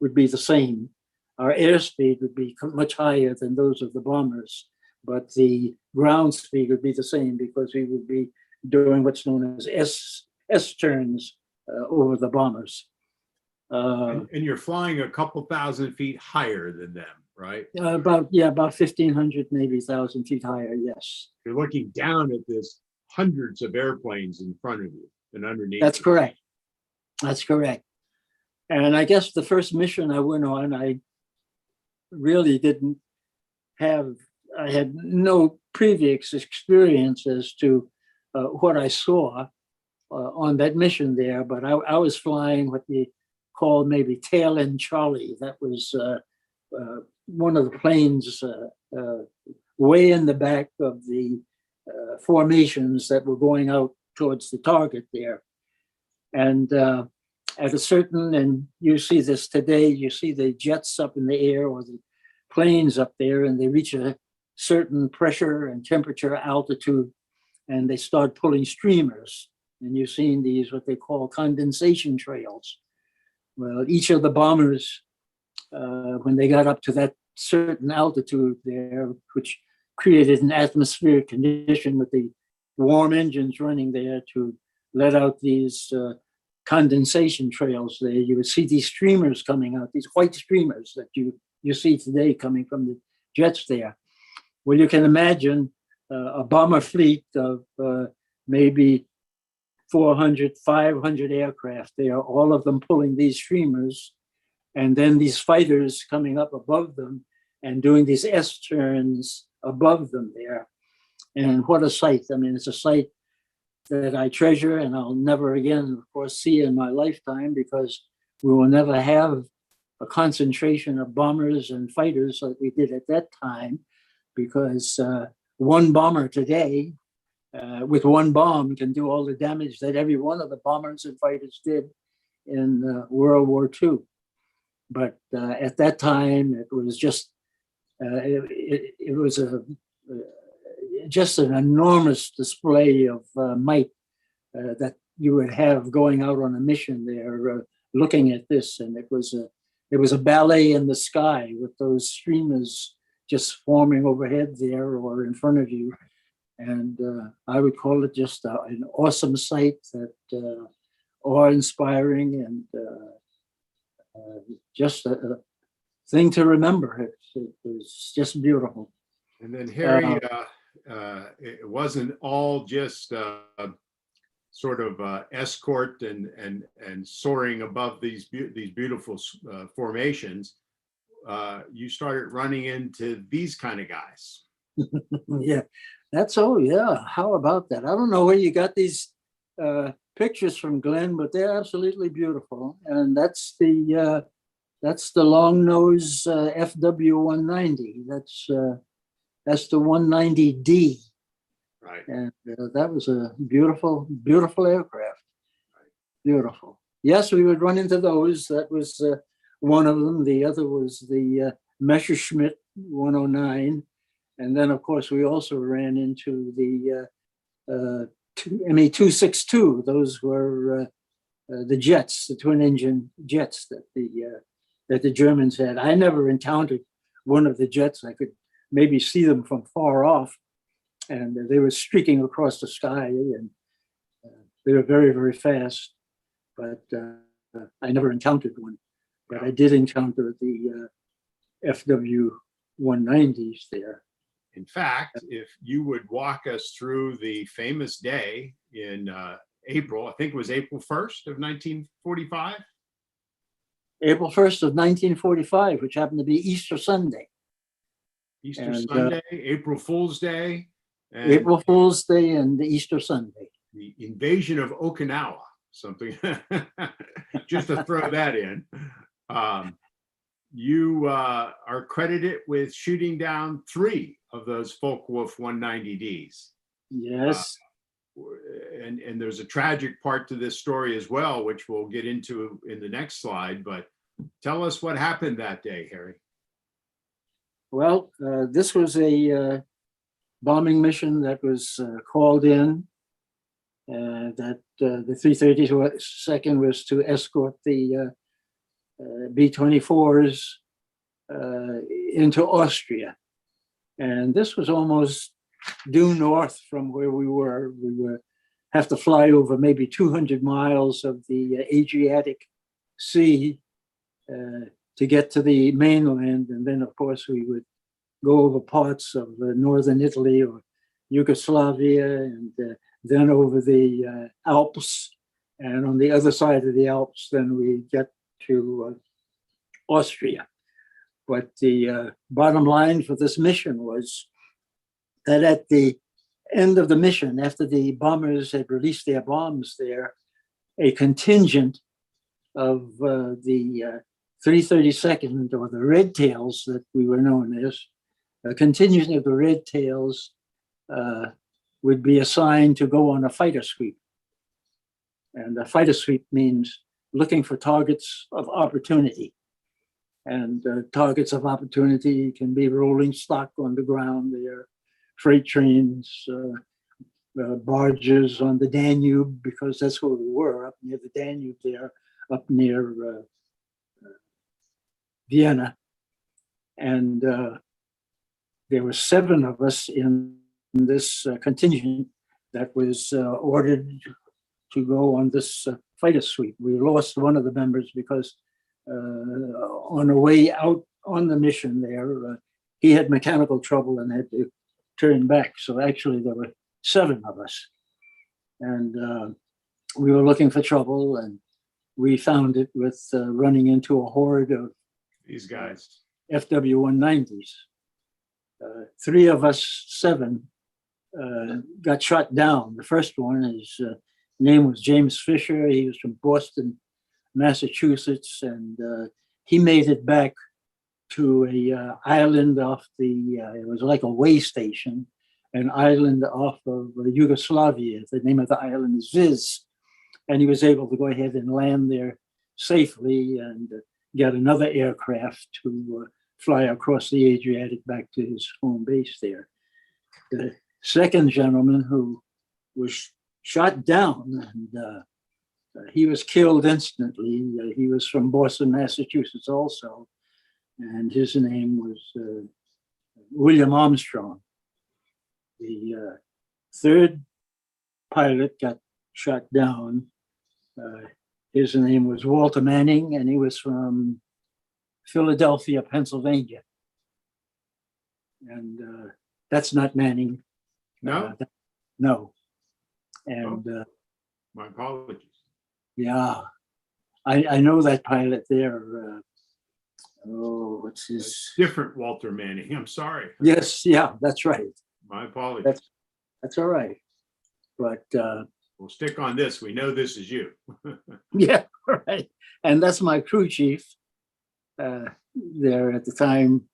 would be the same. Our airspeed would be much higher than those of the bombers, but the ground speed would be the same because we would be doing what's known as S turns over the bombers. And you're flying a couple thousand feet higher than them, right? About 1,500, maybe 1,000 feet higher. Yes, You're looking down at this hundreds of airplanes in front of you and underneath. that's you. correct. That's correct. And I guess the first mission I went on, I really didn't have, I had no previous experience as to what I saw on that mission there, but I was flying what they call maybe tail end Charlie. That was one of the planes way in the back of the formations that were going out towards the target there. And at a certain, and you see this today, you see the jets up in the air or the planes up there, and they reach a certain pressure and temperature altitude, and they start pulling streamers. And you've seen these, what they call condensation trails. Well, each of the bombers, when they got up to that certain altitude there, which created an atmospheric condition with the warm engines running there to let out these condensation trails there, you would see these streamers coming out, these white streamers that you see today coming from the jets there. Well, you can imagine a bomber fleet of maybe 400, 500 aircraft. They are all of them pulling these streamers, and then these fighters coming up above them and doing these S-turns above them there. And what a sight. I mean, it's a sight that I treasure and I'll never again, of course, see in my lifetime, because we will never have a concentration of bombers and fighters like we did at that time, because one bomber today with one bomb can do all the damage that every one of the bombers and fighters did in World War II. But at that time, it was just it was just an enormous display of might that you would have going out on a mission there, looking at this, and it was a ballet in the sky with those streamers just forming overhead there or in front of you. And I would call it just an awesome sight, that awe-inspiring, and just a thing to remember. It was just beautiful. And then Harry, it wasn't all just sort of escort and soaring above these beautiful formations. You started running into these kind of guys. Yeah, yeah. How about that? I don't know where you got these pictures from, Glenn, but they're absolutely beautiful. And that's the long nose FW-190. That's the 190D. Right. And that was a beautiful, beautiful aircraft. Beautiful. Yes, we would run into those. That was one of them. The other was the Messerschmitt 109. And then, of course, we also ran into the ME-262. Those were the jets, the twin-engine jets that the Germans had. I never encountered one of the jets. I could maybe see them from far off, and they were streaking across the sky, and they were very, very fast. But I never encountered one. But I did encounter the FW-190s there. In fact, if you would walk us through the famous day in April, I think it was April 1st of 1945. April 1st of 1945, which happened to be Easter Sunday. Easter Sunday, April Fool's Day. And April Fool's Day and Easter Sunday. The invasion of Okinawa, something, just to throw that in. You are credited with shooting down 3 of those Focke-Wulf 190Ds. Yes. And there's a tragic part to this story as well, which we'll get into in the next slide. But tell us what happened that day, Harry. Well, this was a bombing mission that was called in. That the 332nd was to escort the B-24s into Austria. And this was almost due north from where we were. We would have to fly over maybe 200 miles of the Adriatic Sea to get to the mainland. And then, of course, we would go over parts of northern Italy or Yugoslavia, and then over the Alps. And on the other side of the Alps, then we get to Austria. But the bottom line for this mission was that at the end of the mission, after the bombers had released their bombs there, a contingent of the 332nd, or the Red Tails that we were known as, a contingent of the Red Tails would be assigned to go on a fighter sweep. And a fighter sweep means looking for targets of opportunity. And targets of opportunity can be rolling stock on the ground there, freight trains, barges on the Danube, because that's where we were, up near the Danube there, up near Vienna. And there were 7 of us in this contingent that was ordered to go on this fighter sweep. We lost one of the members because on the way out on the mission there, he had mechanical trouble and had to turn back. So actually there were 7 of us. And we were looking for trouble, and we found it with running into a horde of These guys. FW-190s. 3 of us 7 got shot down. The first one, his name was James Fisher. He was from Boston, Massachusetts, and he made it back to a island off the, it was like a way station, an island off of Yugoslavia. The name of the island is Viz. And he was able to go ahead and land there safely and get another aircraft to fly across the Adriatic back to his home base there. The second gentleman, who was shot down, and he was killed instantly. He was from Boston, Massachusetts also, and his name was William Armstrong. The third pilot got shot down. His name was Walter Manning, and he was from Philadelphia, Pennsylvania. And that's not Manning. No? No. And My apologies. yeah, I know that pilot there. What's his? Different Walter Manning. I'm sorry. Yes, yeah, that's right. My apologies. That's all right. But We'll stick on this. We know this is you. yeah, right. And that's my crew chief there at the time,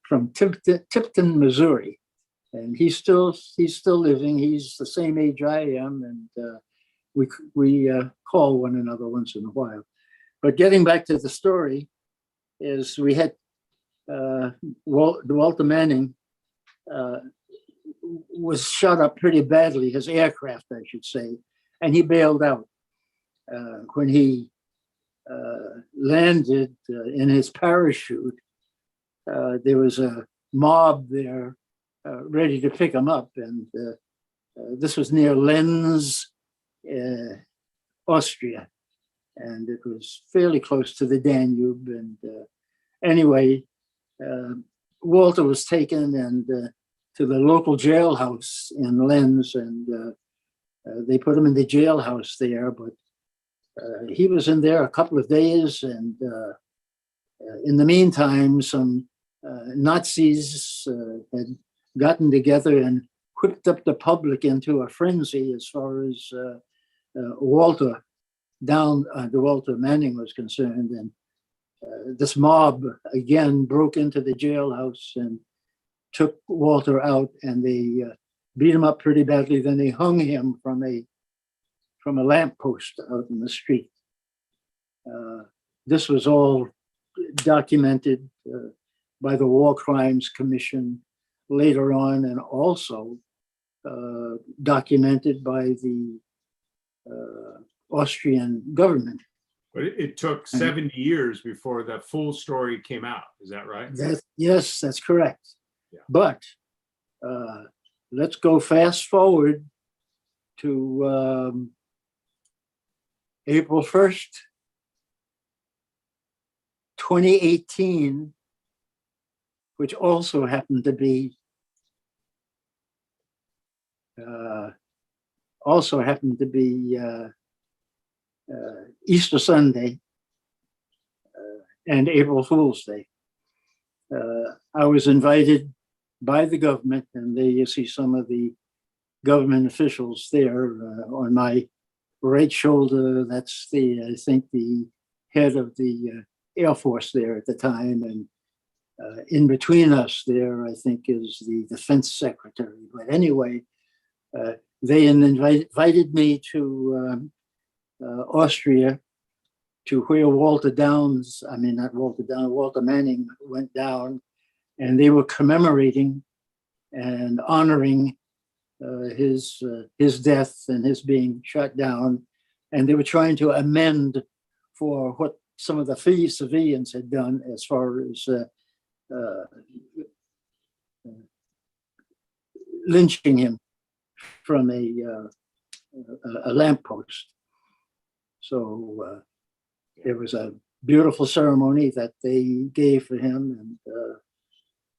from Tipton, Missouri. And he's still living. He's the same age I am, and we call one another once in a while. But getting back to the story, is we had Walter Manning was shot up pretty badly, his aircraft, I should say, and he bailed out. When he landed in his parachute, there was a mob there ready to pick him up, and this was near Linz, Austria, and it was fairly close to the Danube. And anyway, Walter was taken and to the local jailhouse in Linz, and they put him in the jailhouse there. But he was in there a couple of days, and in the meantime, some Nazis had gotten together and whipped up the public into a frenzy as far as Walter Manning was concerned. And this mob again broke into the jailhouse and took Walter out, and they beat him up pretty badly. Then they hung him from a lamppost out in the street. This was all documented by the War Crimes Commission later on, and also documented by the Austrian government. But it took 70 years before the full story came out. Is that right? Yes, that's correct. Yeah. But let's go fast forward to April 1st, 2018, which also happened to be Easter Sunday and April Fool's Day. I was invited by the government, and there you see some of the government officials there. On my right shoulder, that's I think the head of the Air Force there at the time, and in between us there, I think, is the Defense Secretary. But anyway, they invited me to Austria, to where Walter Manning went down, and they were commemorating and honoring his death and his being shot down. And they were trying to amend for what some of the civilians had done as far as lynching him from a lamppost. So it was a beautiful ceremony that they gave for him, and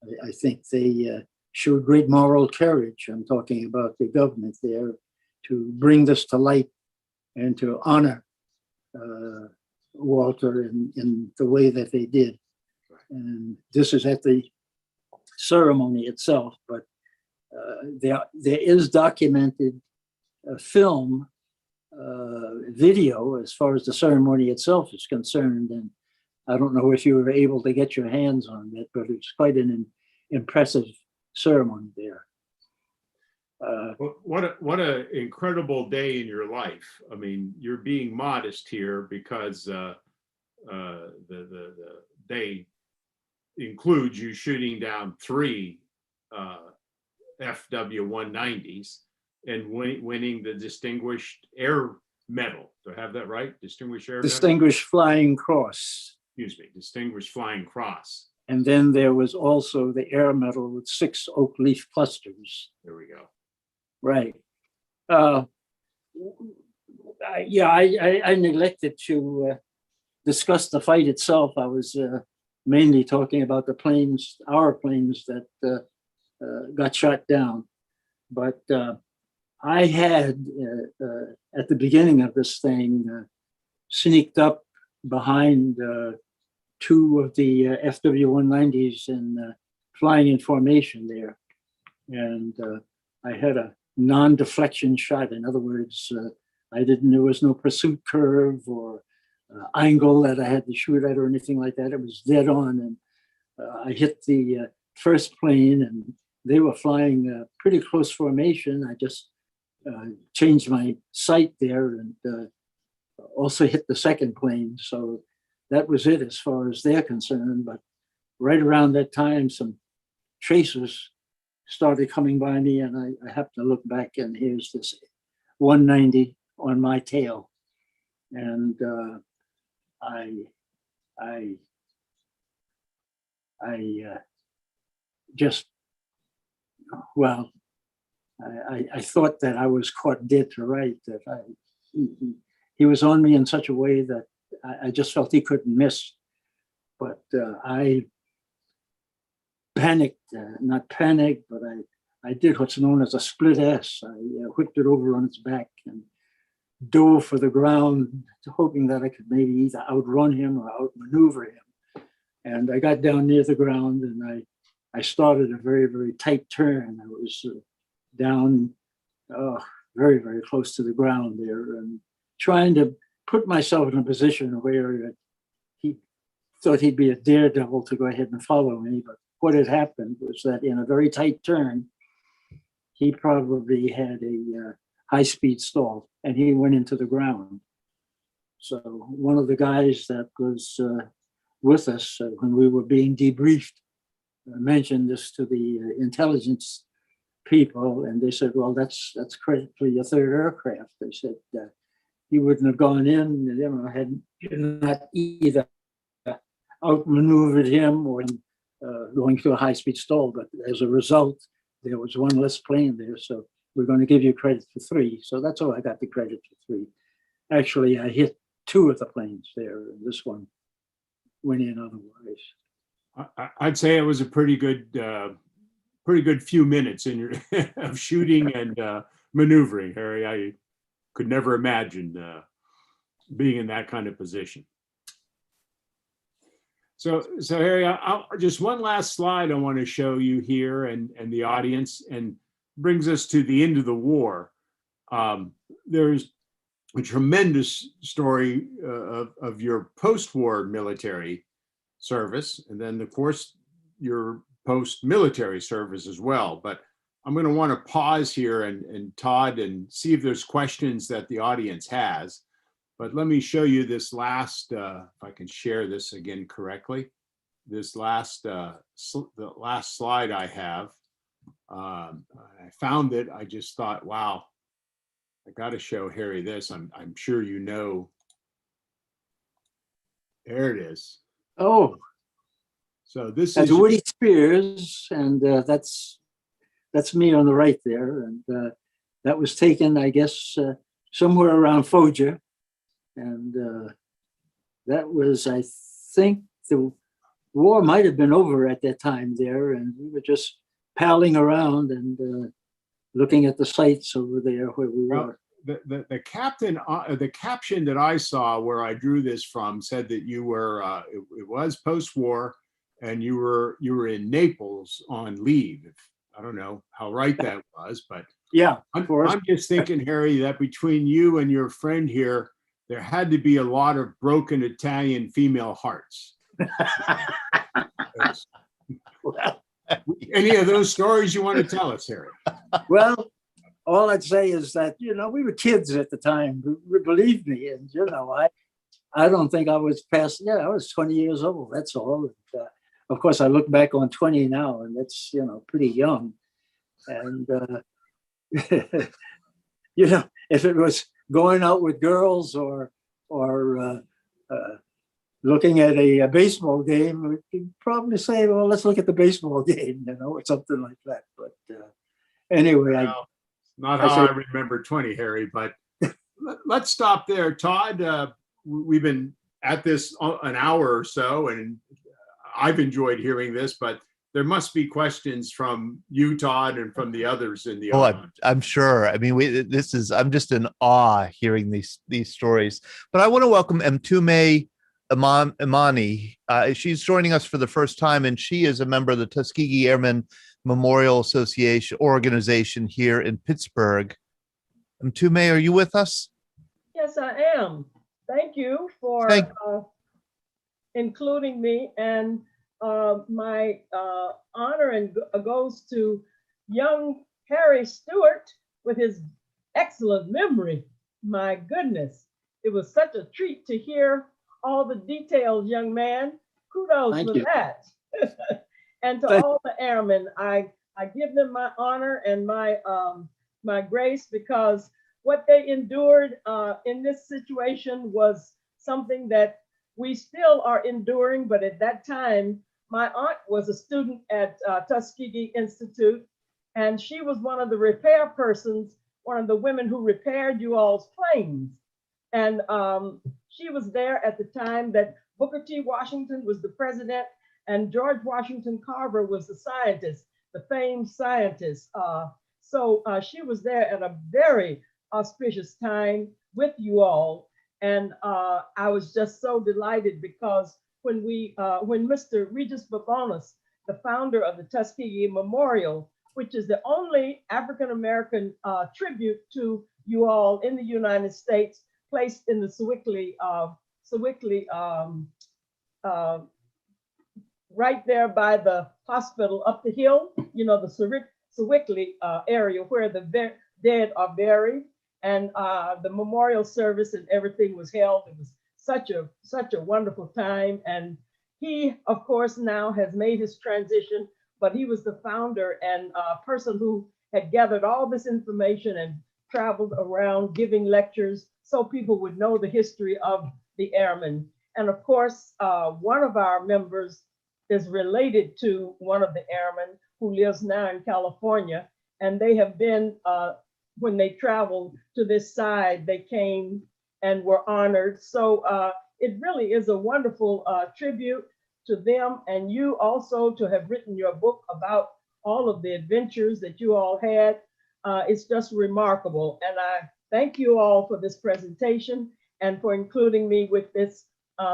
I think they showed great moral courage. I'm talking about the government there to bring this to light and to honor Walter in the way that they did. And this is at the ceremony itself, but there is documented film, video as far as the ceremony itself is concerned. And I don't know if you were able to get your hands on it, but it's quite an impressive ceremony there. What a incredible day in your life. I mean, you're being modest here because the day includes you shooting down 3 FW-190s and winning the Distinguished Air Medal. Do I have that right? Distinguished Air Medal? Distinguished Flying Cross. Excuse me, Distinguished Flying Cross. And then there was also the Air Medal with 6 oak leaf clusters. There we go. Right. I neglected to discuss the fight itself. I was mainly talking about the planes, our planes that got shot down. But I had, at the beginning of this thing, sneaked up behind 2 of the FW-190s and flying in formation there. And I had a non-deflection shot. In other words, there was no pursuit curve or angle that I had to shoot at or anything like that. It was dead on. And I hit the first plane and they were flying pretty close formation. I just changed my sight there and also hit the second plane. So that was it as far as they're concerned. But right around that time, some chasers started coming by me and I happened to look back and here's this 190 on my tail. And I just, well, I thought that I was caught dead to right, that he was on me in such a way that I just felt he couldn't miss. But I panicked, not panicked, but I did what's known as a split S. I whipped it over on its back and dove for the ground, hoping that I could maybe either outrun him or outmaneuver him. And I got down near the ground and I started a very, very tight turn. I was down very, very close to the ground there and trying to put myself in a position where he thought he'd be a daredevil to go ahead and follow me. But what had happened was that in a very tight turn, he probably had a high-speed stall and he went into the ground. So one of the guys that was with us when we were being debriefed mentioned this to the intelligence people, and they said, well, that's critically your 3rd aircraft. They said he wouldn't have gone in, had not either outmaneuvered him or going through a high-speed stall, but as a result, there was one less plane there, so we're going to give you credit for 3. So that's how I got the credit for 3. Actually, I hit 2 of the planes there, and this one went in otherwise. I'd say it was a pretty good few minutes in your of shooting and maneuvering, Harry. I could never imagine being in that kind of position. So Harry, I'll just one last slide I want to show you here and the audience, and brings us to the end of the war. There's a tremendous story of your post-war military service, and then of course your post-military service as well. But I'm going to want to pause here and Todd and see if there's questions that the audience has. But let me show you this last, if I can share this again correctly, this last, the last slide I have. I found it. I just thought, wow, I got to show Harry this. I'm sure you know. There it is. Oh, so this that's is Woody Spears, and that's me on the right there, and that was taken, I guess, somewhere around Fogia, and that was, I think, war might have been over at that time there, and we were just palling around and looking at the sights over there where we were. The captain, the caption that I saw where I drew this from said that you were, it was post-war, and you were in Naples on leave. I don't know how right that was, but Yeah, I'm just thinking, Harry, that between you and your friend here, there had to be a lot of broken Italian female hearts. well, Any of those stories you want to tell us, Harry? well, all I'd say is that, you know, we were kids at the time, believe me. And, you know, I don't think I was past, I was 20 years old. That's all. And, of course, I look back on 20 now, and that's, you know, pretty young. And, you know, if it was going out with girls or looking at a baseball game, we could probably say, well, let's look at the baseball game, you know, or something like that. But anyway, Well, not how I remember 20, Harry, but let's stop there. Todd, we've been at this an hour or so, and I've enjoyed hearing this, but there must be questions from you, Todd, and from the others in the audience. I'm sure. I mean, I'm just in awe hearing these stories. But I want to welcome Mtume Imani. She's joining us for the first time, and she is a member of the Tuskegee Airmen Memorial Association organization here in Pittsburgh. Mtume, are you with us? Yes, I am. Thank you for including me, and my honor goes to young Harry Stewart with his excellent memory. My goodness, it was such a treat to hear all the details, young man. Kudos Thank for you. that. And to all the airmen, I give them my honor and my grace, because what they endured in this situation was something that we still are enduring. But at that time, my aunt was a student at Tuskegee Institute, and she was one of the repair persons, one of the women who repaired you all's planes. And she was there at the time that Booker T. Washington was the president, and George Washington Carver was the scientist, the famed scientist. So she was there at a very auspicious time with you all. And I was just so delighted, because when Mr. Regis Babonis, the founder of the Tuskegee Memorial, which is the only African-American tribute to you all in the United States, placed in the Sewickley, right there by the hospital up the hill, you know, the Sewickley area where the dead are buried. And the memorial service and everything was held. It was such a wonderful time. And he, of course, now has made his transition, but he was the founder and person who had gathered all this information and traveled around giving lectures so people would know the history of the airmen. And of course, one of our members is related to one of the airmen who lives now in California. And they have been, when they traveled to this side, they came and were honored. So it really is a wonderful tribute to them, and you also to have written your book about all of the adventures that you all had. It's just remarkable. And I thank you all for this presentation and for including me with this.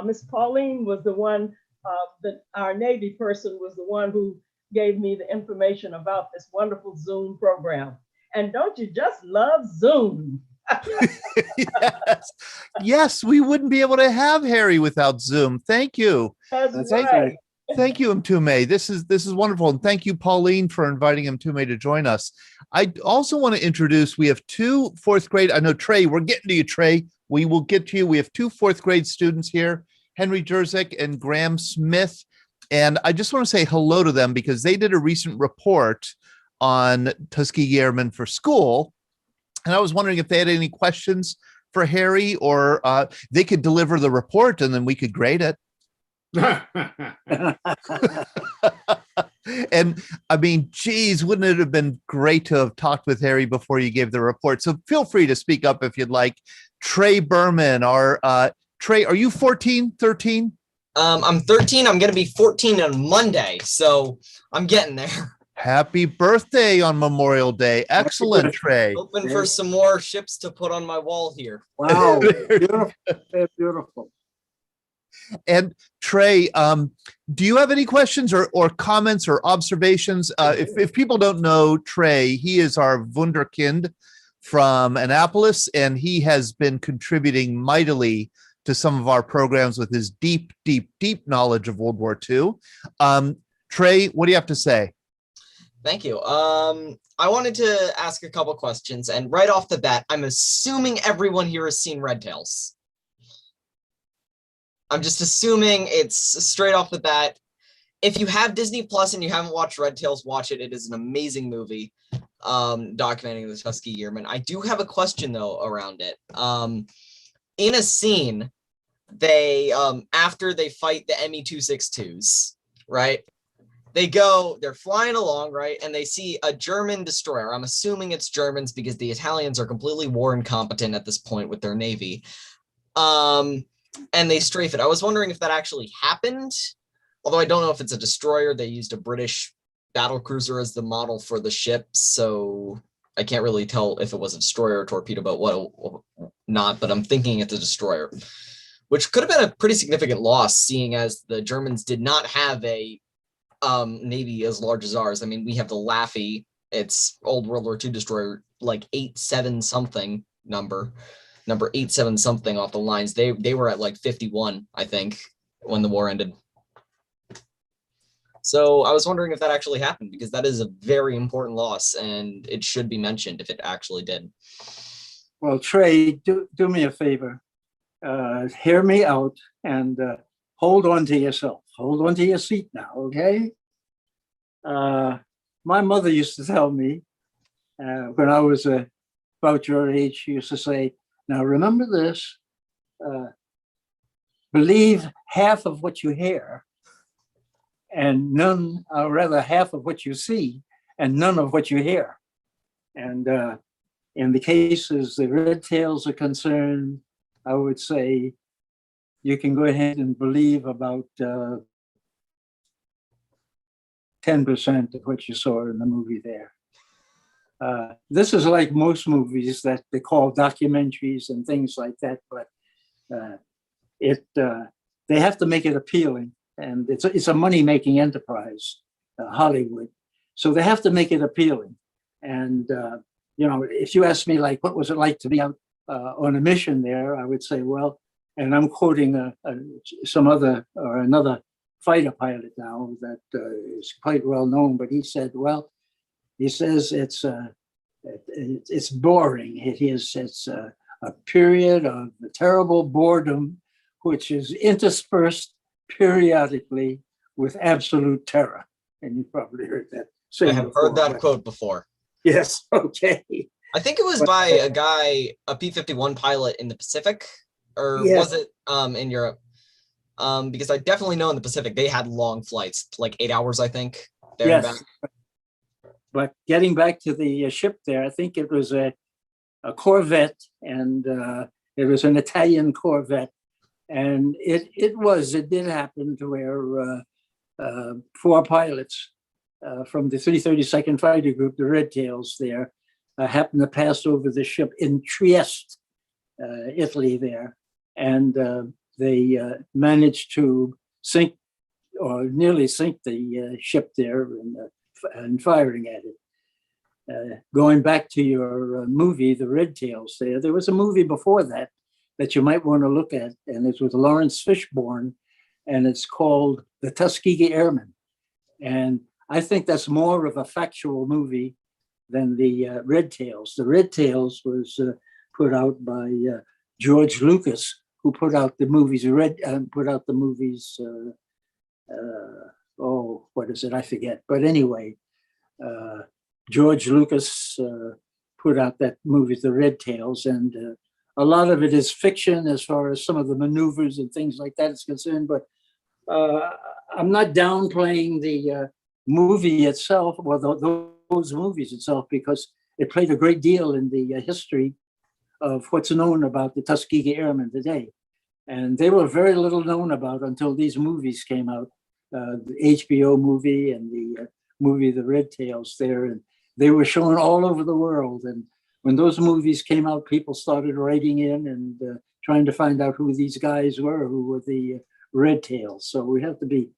Miss Pauline was the one, our Navy person was the one who gave me the information about this wonderful Zoom program. And don't you just love Zoom? Yes, we wouldn't be able to have Harry without Zoom. Thank you. That's right. Thank you, Mtume. This is wonderful. And thank you, Pauline, for inviting Mtume to join us. I also want to introduce, we have two fourth grade, I know Trey, we're getting to you, Trey. We will get to you. We have two fourth grade students here, Henry Jerzyk and Graham Smith. And I just want to say hello to them because they did a recent report on Tuskegee Airmen for School. And I was wondering if they had any questions for Harry, or they could deliver the report and then we could grade it. And I mean, geez, wouldn't it have been great to have talked with Harry before you gave the report? So feel free to speak up if you'd like. Trey Berman, or Trey, are you 14, 13? I'm 13. I'm going to be 14 on Monday. So I'm getting there. Happy birthday on Memorial Day. Excellent, Trey. Hoping for some more ships to put on my wall here. Wow, beautiful, beautiful. And Trey, do you have any questions or comments or observations? If people don't know Trey, he is our Wunderkind from Annapolis, and he has been contributing mightily to some of our programs with his deep, deep, deep knowledge of World War II. Trey, what do you have to say? Thank you. I wanted to ask a couple questions, and right off the bat, I'm assuming everyone here has seen Red Tails. I'm just assuming it's straight off the bat. If you have Disney Plus and you haven't watched Red Tails, watch it. It is an amazing movie documenting the Tuskegee Airmen. I do have a question, though, around it. In a scene, they after they fight the ME-262s, right? They're flying along, right? And they see a German destroyer. I'm assuming it's Germans because the Italians are completely war incompetent at this point with their navy. And they strafe it. I was wondering if that actually happened. Although I don't know if it's a destroyer. They used a British battle cruiser as the model for the ship. So I can't really tell if it was a destroyer or torpedo boat, what not, but I'm thinking it's a destroyer, which could have been a pretty significant loss, seeing as the Germans did not have a navy as large as ours. I mean, we have the Laffey, it's old World War II destroyer, like 87 something number 87 something off the lines. They were at like 51, I think, when the war ended. So I was wondering if that actually happened, because that is a very important loss and it should be mentioned if it actually did. Well, Trey, do me a favor. Hear me out and hold on to yourself. Hold on to your seat now, okay? My mother used to tell me when I was about your age, she used to say, now remember this, believe half of what you hear and none, or rather half of what you see and none of what you hear. And in the cases the Red Tails are concerned, I would say you can go ahead and believe about 10% of what you saw in the movie there. This is like most movies that they call documentaries and things like that, but they have to make it appealing, and it's a money-making enterprise, Hollywood. So they have to make it appealing. And if you ask me, like, what was it like to be out on a mission there, I would say, well, and I'm quoting another fighter pilot now that is quite well known, but he said, well, he says it's boring. It's a period of terrible boredom, which is interspersed periodically with absolute terror. And you probably heard that. I have heard that quote before. Yes. Okay. I think it was by a P-51 pilot in the Pacific, or was it in Europe? Because I definitely know in the Pacific they had long flights, like 8 hours, I think. Yes. But getting back to the ship there, I think it was a Corvette, and it was an Italian Corvette, and it did happen to where 4 pilots from the 332nd Fighter Group, the Red Tails there, happened to pass over the ship in Trieste, Italy there, and they managed to sink or nearly sink the ship there and firing at it. Going back to your movie, The Red Tails, there was a movie before that you might want to look at, and it's with Lawrence Fishburne, and it's called The Tuskegee Airmen. And I think that's more of a factual movie than the Red Tails. The Red Tails was put out by George Lucas, who put out the movies. What is it? I forget. But anyway, George Lucas put out that movie, The Red Tails, and a lot of it is fiction as far as some of the maneuvers and things like that is concerned. But I'm not downplaying the movie itself, or those movies itself, because it played a great deal in the history of what's known about the Tuskegee Airmen today. And they were very little known about until these movies came out, the HBO movie and the movie The Red Tails there. And they were shown all over the world. And when those movies came out, people started writing in and trying to find out who these guys were, who were the Red Tails. So we have to be,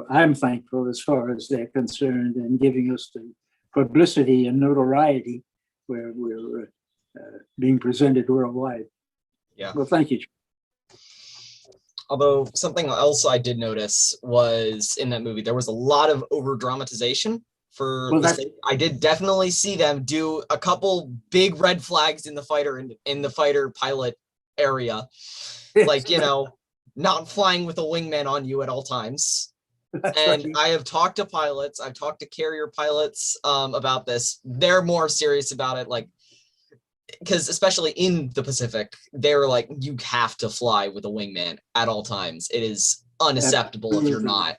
I'm thankful as far as they're concerned and giving us the publicity and notoriety where we're being presented worldwide. Yeah. Well, thank you. Although something else I did notice was in that movie, there was a lot of over dramatization for Well, I did definitely see them do a couple big red flags in the fighter pilot area. Like, you know, not flying with a wingman on you at all times. And right. I have talked to pilots, I've talked to carrier pilots about this. They're more serious about it, like, because especially in the Pacific, they're like, you have to fly with a wingman at all times. It is unacceptable if you're not.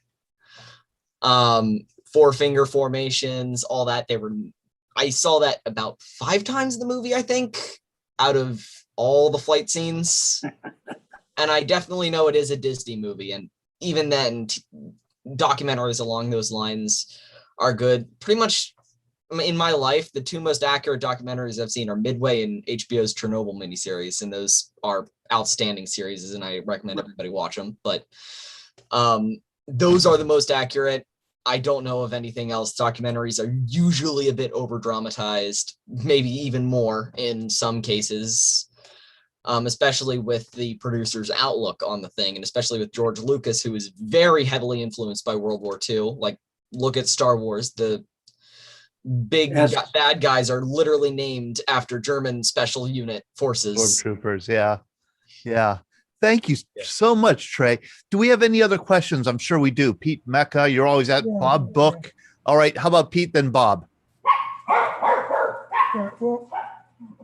Four finger formations, all that. I saw that about 5 times in the movie, I think, out of all the flight scenes. And I definitely know it is a Disney movie. And even then, documentaries along those lines are good. Pretty much in my life, the 2 most accurate documentaries I've seen are Midway and HBO's Chernobyl miniseries, and those are outstanding series, and I recommend everybody watch them. But those are the most accurate. I don't know of anything else. Documentaries are usually a bit over dramatized, maybe even more in some cases, especially with the producer's outlook on the thing, and especially with George Lucas, who is very heavily influenced by World War II. Like, look at Star Wars. The big bad guys are literally named after German special unit forces. Stormtroopers, yeah. Yeah. Thank you so much, Trey. Do we have any other questions? I'm sure we do. Pete Mecca, you're always at Bob Book. All right. How about Pete, then Bob? Right, well,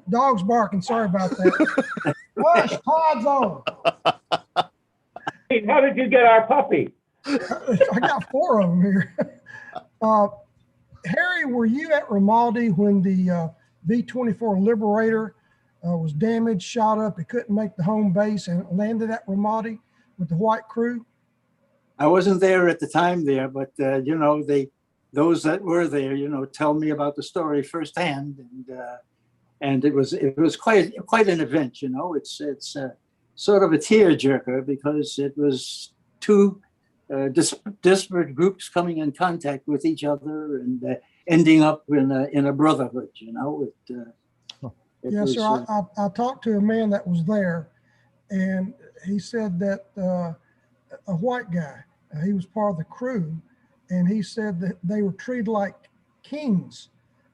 dog's barking. Sorry about that. Hush, Todd's on. Hey, how did you get our puppy? I got 4 of them here. Harry, were you at Ramaldi when the B-24 Liberator was damaged, shot up? It couldn't make the home base and landed at Ramaldi with the white crew? I wasn't there at the time there, but you know, those that were there, you know, tell me about the story firsthand, and it was quite an event. You know, it's sort of a tearjerker because it was 2 disparate groups coming in contact with each other and ending up in a brotherhood. You know, Yes, sir. I talked to a man that was there, and he said that a white guy, he was part of the crew, and he said that they were treated like kings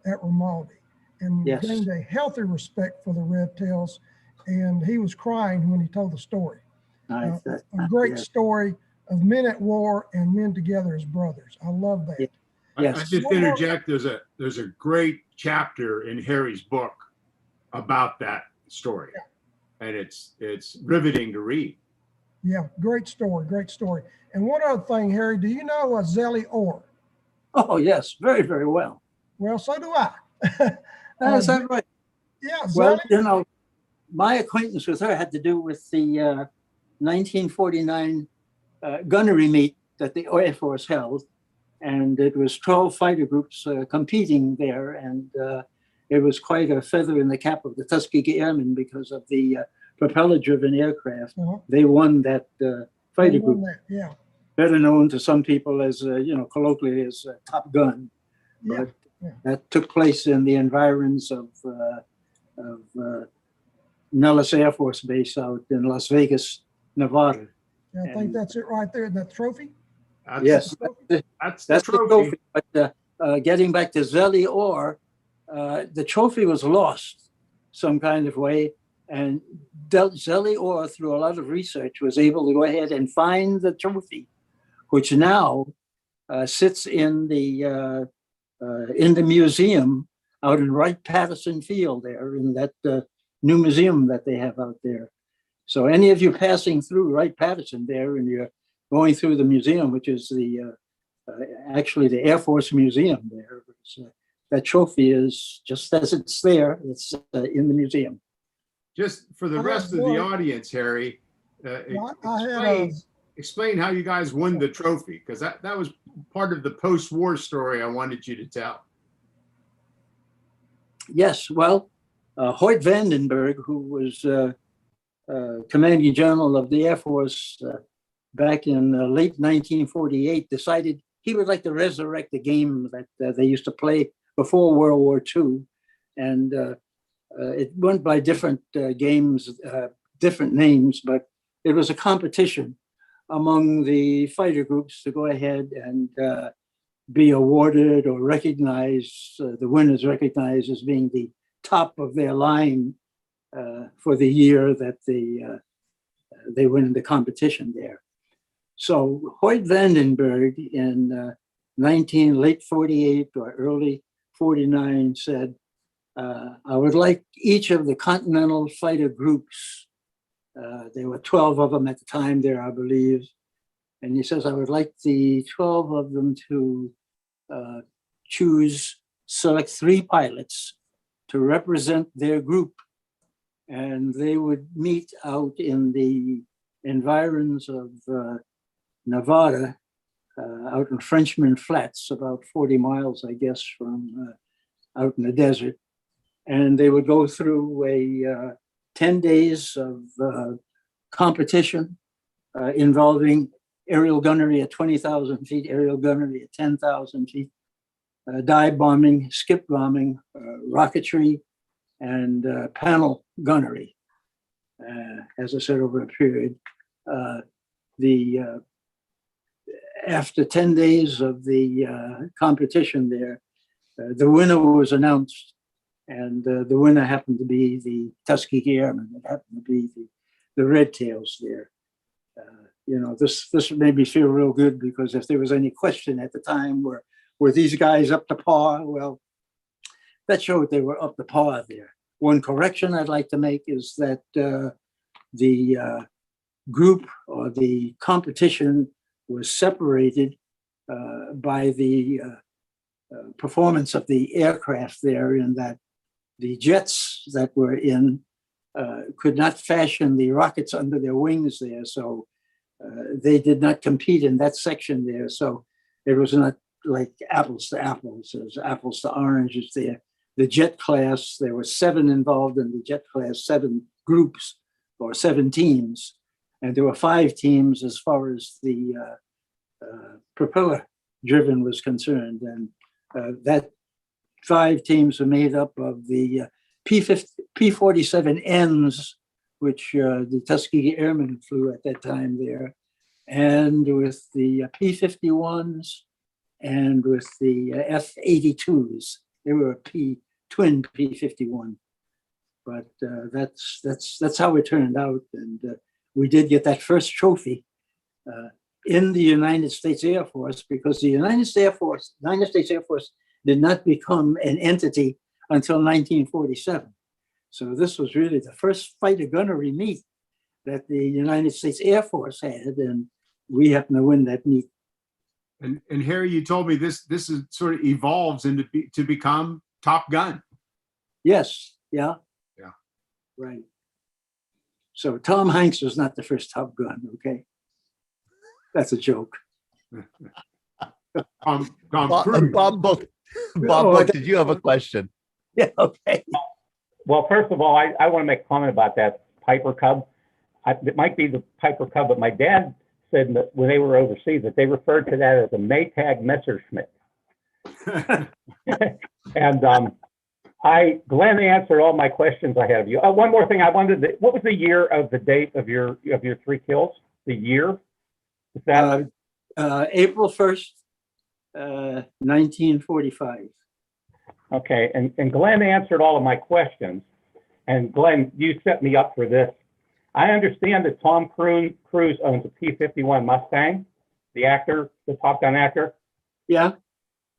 at Ramaldi and gained a healthy respect for the Red Tails. And he was crying when he told the story. A great story of men at war and men together as brothers. I love that. I just interject. There's a great chapter in Harry's book about that story, and it's riveting to read. Yeah, great story, great story. And one other thing, Harry, do you know Zelly Orr? Oh yes, very, very well. Well, so do I. Is that right? Yeah. Well, Zelly, you know, my acquaintance with her had to do with the 1949 gunnery meet that the Air Force held, and it was 12 fighter groups competing there, and it was quite a feather in the cap of the Tuskegee Airmen because of the propeller-driven aircraft. They won that fighter group. Yeah. Better known to some people as, you know, colloquially as Top Gun. Yeah. But that took place in the environs of Nellis Air Force Base out in Las Vegas, Nevada. Yeah, I think that's it right there. That trophy? Yes, that's the trophy. But getting back to Zelly Orr, the trophy was lost some kind of way, and Zelly Orr, through a lot of research, was able to go ahead and find the trophy, which now sits in the museum out in Wright-Patterson Field there, in that new museum that they have out there. So any of you passing through Wright-Patterson there and you're going through the museum, which is the actually the Air Force Museum there, that trophy is just as it's there, it's in the museum. Just for the rest of the audience, Harry, I had explain how you guys won the trophy, because that was part of the post-war story I wanted you to tell. Yes, well, Hoyt Vandenberg, who was commanding general of the Air Force back in late 1948, decided he would like to resurrect the game that they used to play before World War II. And it went by different games, different names, but it was a competition among the fighter groups to go ahead and be awarded or recognized, the winners recognized as being the top of their line for the year that they win the competition there. So Hoyt Vandenberg in late 48 or early 49 said, I would like each of the continental fighter groups, there were 12 of them at the time there, I believe. And he says, I would like the 12 of them to select 3 pilots to represent their group. And they would meet out in the environs of Nevada, out in Frenchman Flats, about 40 miles, I guess, from out in the desert. And they would go through a 10 days of competition involving aerial gunnery at 20,000 feet, aerial gunnery at 10,000 feet, dive bombing, skip bombing, rocketry, and panel gunnery. As I said, over a period. After 10 days of the competition there, the winner was announced, and the winner happened to be the Tuskegee Airmen. It happened to be the Red Tails there. This made me feel real good, because if there was any question at the time, were these guys up to par? Well, that showed they were up to par there. One correction I'd like to make is that the group or the competition was separated by the performance of the aircraft there, in that the jets that were in could not fashion the rockets under their wings there. So they did not compete in that section there. So it was not like apples to apples, it was apples to oranges there. The jet class, there were 7 involved in the jet class, 7 groups or 7 teams. And there were 5 teams as far as the propeller driven was concerned. And that 5 teams were made up of the P-47Ns, which the Tuskegee Airmen flew at that time there, and with the P-51s and with the F-82s. They were a twin P-51. But that's how it turned out. And we did get that first trophy in the United States Air Force, because the United States Air Force did not become an entity until 1947. So this was really the first fighter gunnery meet that the United States Air Force had, and we happened to win that meet. And Harry, you told me this is sort of evolves into to become Top Gun. Yes, yeah. Yeah. Right. So Tom Hanks was not the first Top Gun, okay? That's a joke. Tom Bob Cruise. Book, did you have a question? Yeah, okay. Well, first of all, I want to make a comment about that Piper Cub. It might be the Piper Cub, but my dad said that when they were overseas that they referred to that as a Maytag Messerschmitt. And Glenn answered all my questions I had of you. One more thing, I wondered, what was the year of the date of your 3 kills? The year? Is that April 1st, 1945. okay? And Glenn answered all of my questions. And Glenn, you set me up for this. I understand that Tom Cruise owns a P-51 Mustang, the actor, the Top Gun actor. Yeah.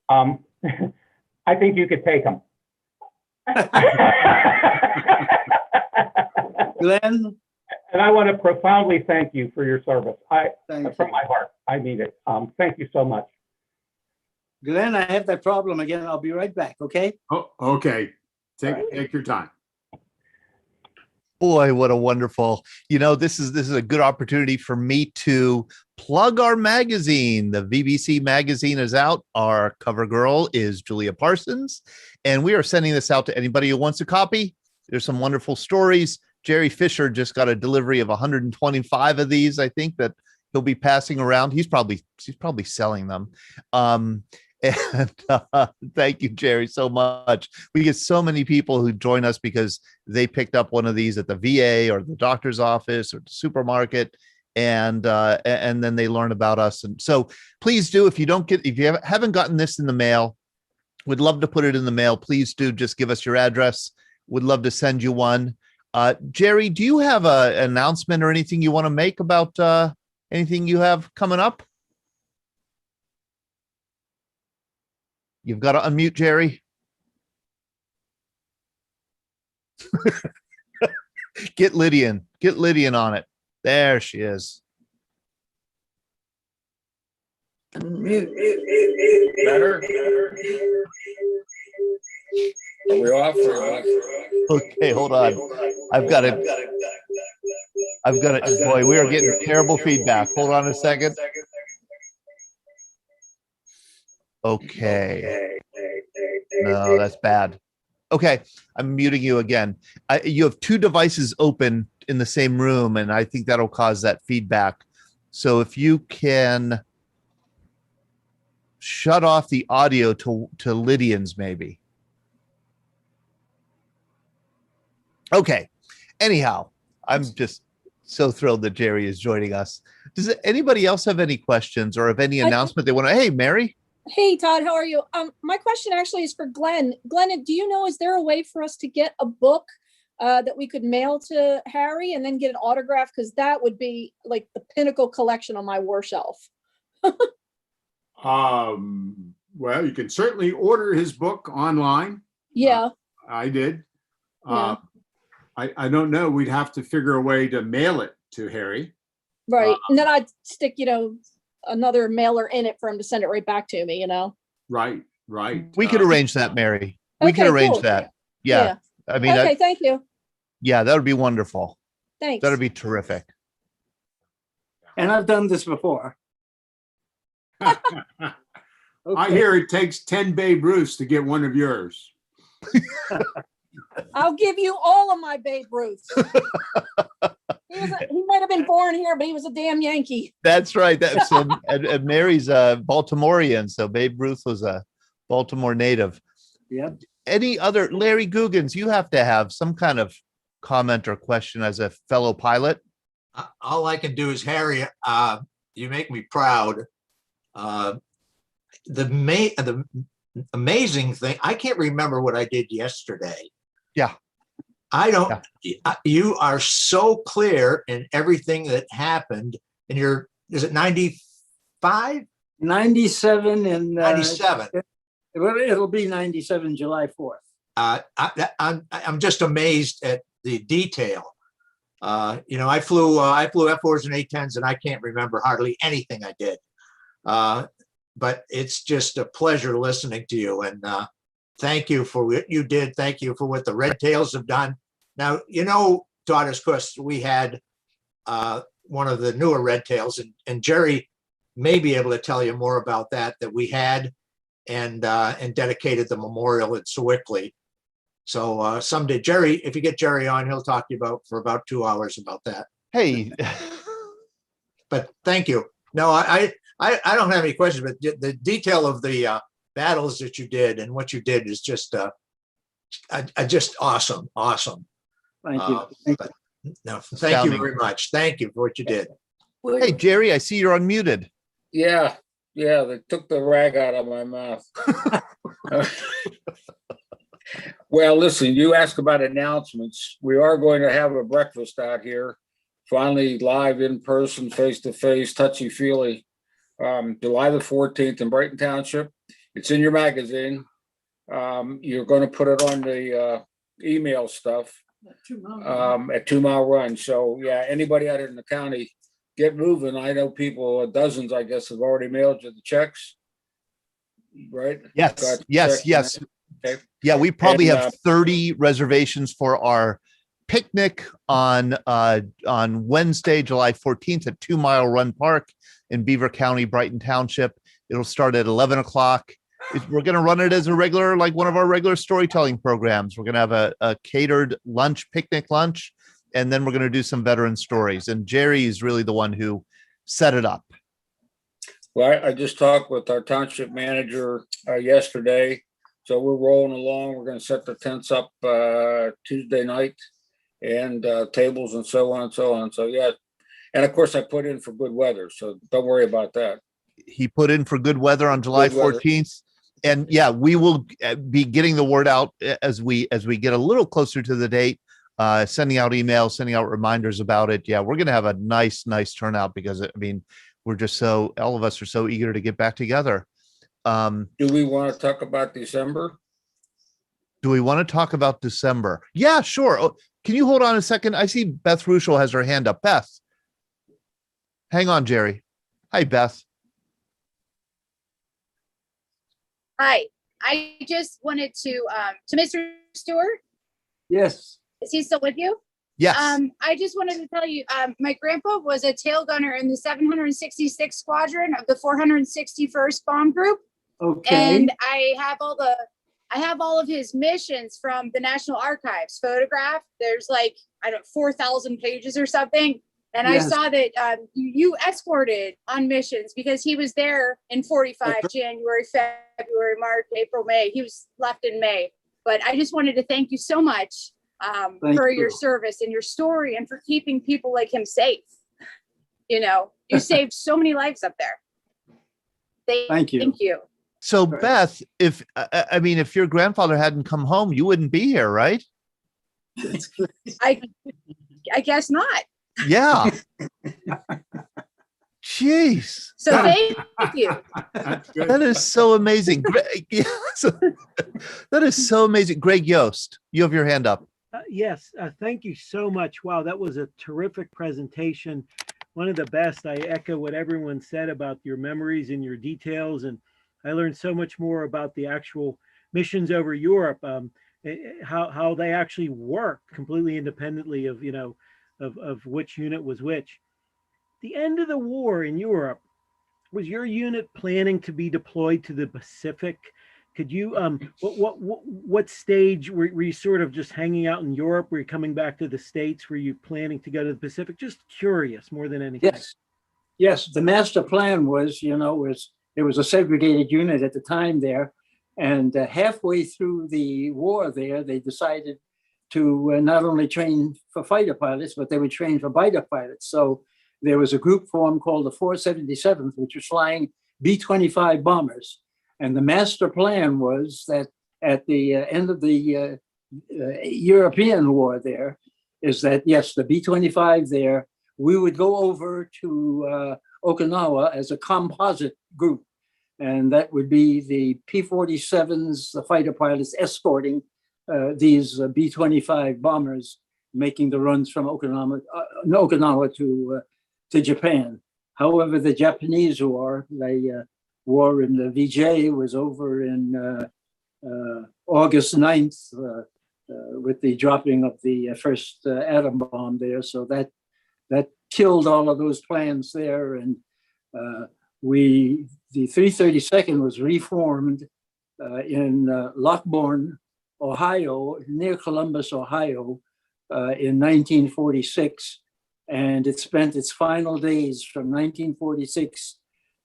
I think you could take him. Glenn. And I want to profoundly thank you for your service. Thank from you. my heart, I mean it. Thank you so much. Glenn, I have that problem again. I'll be right back, okay? Oh, okay. All right. Take your time. Boy, what a wonderful, this is a good opportunity for me to plug our magazine. The VBC magazine is out. Our cover girl is Julia Parsons, and we are sending this out to anybody who wants a copy. There's some wonderful stories. Jerry Fisher just got a delivery of 125 of these, I think, that he'll be passing around. He's probably selling them. And thank you, Jerry, so much. We get so many people who join us because they picked up one of these at the VA or the doctor's office or the supermarket, and then they learn about us. And so please do, if you haven't gotten this in the mail, would love to put it in the mail. Please do just give us your address. Would love to send you one. Jerry, do you have an announcement or anything you want to make about anything you have coming up? You've got to unmute, Jerry. Get Lydian on it. There she is. Unmute. Better? Are we off or what? Okay, hold on. I've got it. Boy, we are getting terrible feedback. Hold on a second. Okay. No, that's bad. Okay, I'm muting you again. You have two devices open in the same room, and I think that'll cause that feedback. So if you can shut off the audio to Lydian's, maybe. Okay. Anyhow, I'm just so thrilled that Jerry is joining us. Does anybody else have any questions or have any announcement they want to? Hey, Mary. Hey, Todd, how are you? My question actually is for Glenn. Glenn, do you know, is there a way for us to get a book that we could mail to Harry and then get an autograph? Because that would be like the pinnacle collection on my war shelf. Well, you can certainly order his book online. Yeah. I did. Yeah. I don't know. We'd have to figure a way to mail it to Harry. Right. And then I'd stick, another mailer in it for him to send it right back to me, Right. We could arrange that, Mary. We could arrange cool. that. Yeah. I mean, okay, thank you. Yeah, that would be wonderful. Thanks. That'd be terrific. And I've done this before. I Okay. hear it takes 10 Babe Ruths to get one of yours. I'll give you all of my Babe Ruths. He might have been born here, but he was a damn Yankee. That's right. And Mary's a Baltimorean, so Babe Ruth was a Baltimore native. Yep. Any other, Larry Googans, you have to have some kind of comment or question as a fellow pilot. All I can do is, Harry, you make me proud. The amazing thing, I can't remember what I did yesterday. Yeah. I don't, you are so clear in everything that happened. And is it 95? 97 and 97. It'll be 97 July 4th. I'm just amazed at the detail. I flew F4s and A10s, and I can't remember hardly anything I did. But it's just a pleasure listening to you. And thank you for what you did. Thank you for what the Red Tails have done. Now, Todd, of course, we had one of the newer Red Tails, and Jerry may be able to tell you more about that we had and dedicated the memorial at Sewickley. So someday, Jerry, if you get Jerry on, he'll talk to you for about 2 hours about that. Hey. But thank you. No, I don't have any questions, but the detail of the battles that you did and what you did is just just awesome. Thank you. Thank you very much. Thank you for what you did. Hey, Jerry, I see you're unmuted. Yeah, they took the rag out of my mouth. Well, listen, you asked about announcements. We are going to have a breakfast out here, finally live in person, face to face, touchy feely, July the 14th in Brighton Township. It's in your magazine. You're going to put it on the email stuff at 2 Mile Run. So yeah, anybody out in the county, get moving. I know people, dozens, I guess, have already mailed you the checks, right? Yes. Okay. Yeah, we probably have 30 reservations for our picnic on Wednesday, July 14th at 2 Mile Run Park in Beaver County, Brighton Township. It'll start at 11 o'clock. We're going to run it as a regular, like one of our regular storytelling programs. We're going to have a catered lunch, picnic lunch, and then we're going to do some veteran stories. And Jerry is really the one who set it up. Well, I just talked with our township manager yesterday. So we're rolling along. We're going to set the tents up Tuesday night and tables and so on and so on. So, yeah. And of course, I put in for good weather. So don't worry about that. He put in for good weather on July 14th. And yeah, we will be getting the word out as we get a little closer to the date, sending out emails, sending out reminders about it. Yeah, we're going to have a nice turnout because, I mean, we're just all of us are so eager to get back together. Do we want to talk about December? Do we want to talk about December? Yeah, sure. Oh, can you hold on a second? I see Beth Ruschel has her hand up. Beth, hang on, Jerry. Hi, Beth. Hi, I just wanted to Mr. Stewart. Yes. Is he still with you? Yes. I just wanted to tell you, my grandpa was a tail gunner in the 766 Squadron of the 461st Bomb Group. Okay. And I have all of his missions from the National Archives photographed. There's like, I don't know, 4,000 pages or something. And Yes. I saw that you escorted on missions because he was there in 45, January, February, March, April, May. He was left in May. But I just wanted to thank you so much for your service and your story and for keeping people like him safe. You know, you saved so many lives up there. Thank you. Thank you. So Beth, if your grandfather hadn't come home, you wouldn't be here, right? I guess not. Yeah. Jeez. So thank you. That is so amazing. That is so amazing. Greg Yost, you have your hand up. Yes, thank you so much. Wow, that was a terrific presentation. One of the best. I echo what everyone said about your memories and your details. And I learned so much more about the actual missions over Europe, how they actually work completely independently of, you know, of which unit was which. The end of the war in Europe, was your unit planning to be deployed to the Pacific? Could you, what stage were you sort of just hanging out in Europe? Were you coming back to the States? Were you planning to go to the Pacific? Just curious more than anything. Yes. The master plan was, you know, it was a segregated unit at the time there. And halfway through the war there, they decided to not only train for fighter pilots, but they would train for fighter pilots. So there was a group formed called the 477th, which was flying B-25 bombers. And the master plan was that at the end of the European war there, is that, yes, the B-25 there, we would go over to Okinawa as a composite group. And that would be the P-47s, the fighter pilots escorting these B-25 bombers, making the runs from Okinawa to Japan. However, the Japanese war, the war in the VJ was over in August 9th with the dropping of the first atom bomb there. So that killed all of those plans there. And the 332nd was reformed in Lockbourne, Ohio, near Columbus, Ohio, in 1946. And it spent its final days from 1946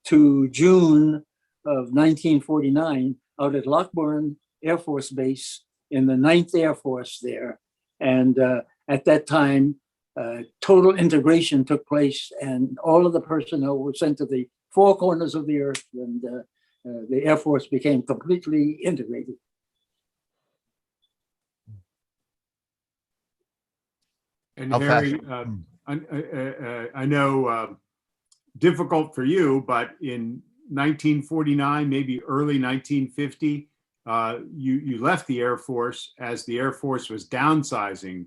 to June of 1949 out at Lockbourne Air Force Base in the 9th Air Force there. And at that time, total integration took place and all of the personnel were sent to the four corners of the earth, and the Air Force became completely integrated. And Harry, I know difficult for you, but in 1949, maybe early 1950, you left the Air Force as the Air Force was downsizing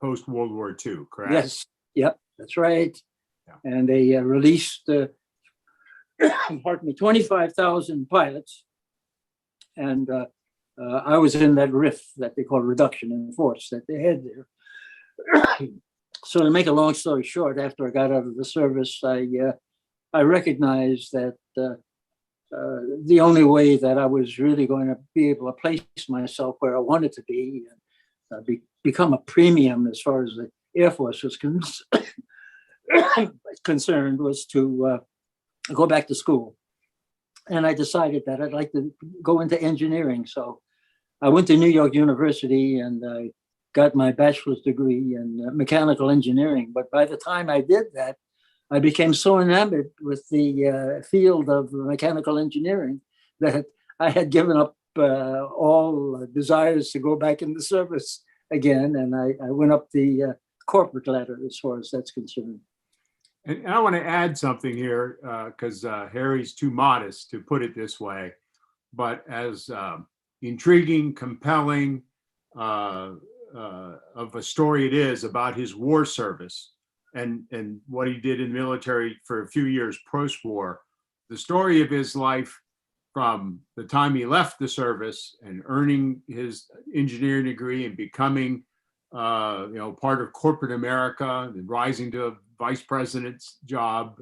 post World War II, correct? Yes, yep, that's right. Yeah. And they released, pardon me, 25,000 pilots. And I was in that RIF that they call reduction in force that they had there. So to make a long story short, after I got out of the service, I recognized that the only way that I was really going to be able to place myself where I wanted to be and become a premium as far as the Air Force was concerned was to go back to school. And I decided that I'd like to go into engineering. So I went to New York University and I got my bachelor's degree in mechanical engineering. But by the time I did that, I became so enamored with the field of mechanical engineering that I had given up all desires to go back in the service again. And I went up the corporate ladder as far as that's concerned. And I want to add something here because Harry's too modest to put it this way, but as intriguing, compelling of a story it is about his war service and what he did in the military for a few years post-war, the story of his life from the time he left the service and earning his engineering degree and becoming part of corporate America and rising to a vice president's job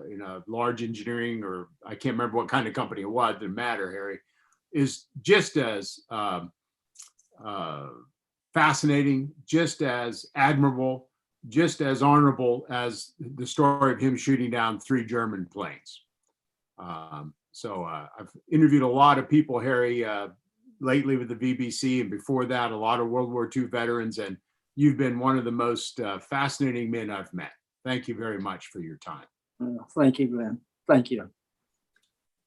in a large engineering, or I can't remember what kind of company it was, didn't matter, Harry, is just as fascinating, just as admirable, just as honorable as the story of him shooting down 3 German planes. So I've interviewed a lot of people, Harry, lately with the VBC, and before that, a lot of World War II veterans, and you've been one of the most fascinating men I've met. Thank you very much for your time. Thank you, Glenn. Thank you.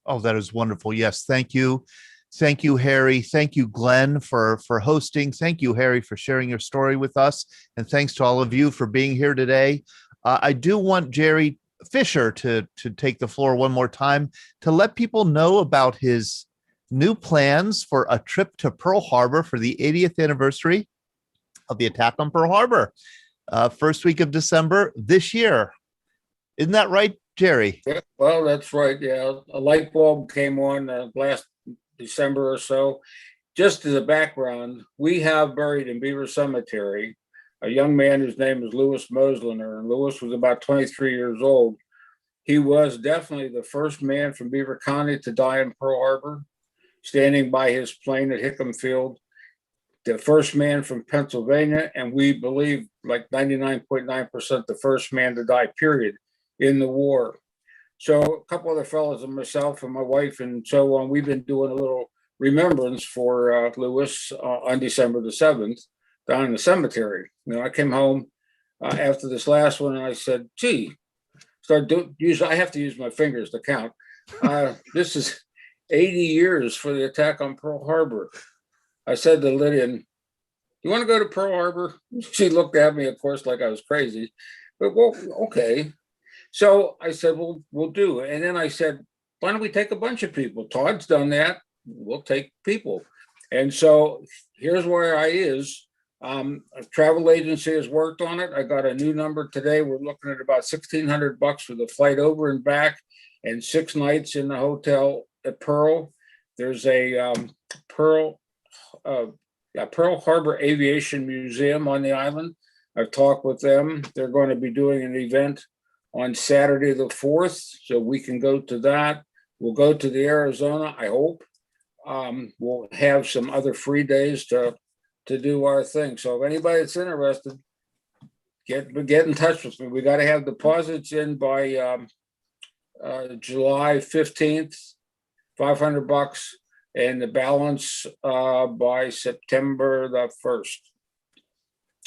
Oh, that is wonderful. Yes, thank you. Thank you, Harry. Thank you, Glenn, for hosting. Thank you, Harry, for sharing your story with us. And thanks to all of you for being here today. I do want Jerry Fisher to take the floor one more time to let people know about his new plans for a trip to Pearl Harbor for the 80th anniversary of the attack on Pearl Harbor. First week of December this year. Isn't that right, Jerry? Yeah, well, that's right. Yeah, a light bulb came on last December or so. Just as a background, we have buried in Beaver Cemetery a young man whose name is Louis Mosliner, and Louis was about 23 years old. He was definitely the first man from Beaver County to die in Pearl Harbor, standing by his plane at Hickam Field. The first man from Pennsylvania, and we believe like 99.9% the first man to die, period, in the war. So a couple other fellows and myself and my wife and so on, we've been doing a little remembrance for Louis on December the 7th down in the cemetery. I came home after this last one and I said, gee, I have to use my fingers to count. This is 80 years for the attack on Pearl Harbor. I said to Lydian, you want to go to Pearl Harbor? She looked at me, of course, like I was crazy, but well, okay. So I said, well, we'll do. And then I said, why don't we take a bunch of people? Todd's done that. We'll take people. And so here's where I is. A travel agency has worked on it. I got a new number today. We're looking at about $1,600 for the flight over and back and 6 nights in the hotel at Pearl. There's a Pearl Harbor Aviation Museum on the island. I've talked with them. They're going to be doing an event on Saturday the 4th, so we can go to that. We'll go to the Arizona, I hope. We'll have some other free days to do our thing. So if anybody that's interested, get in touch with me. We got to have deposits in by July 15th, $500, and the balance by September the 1st.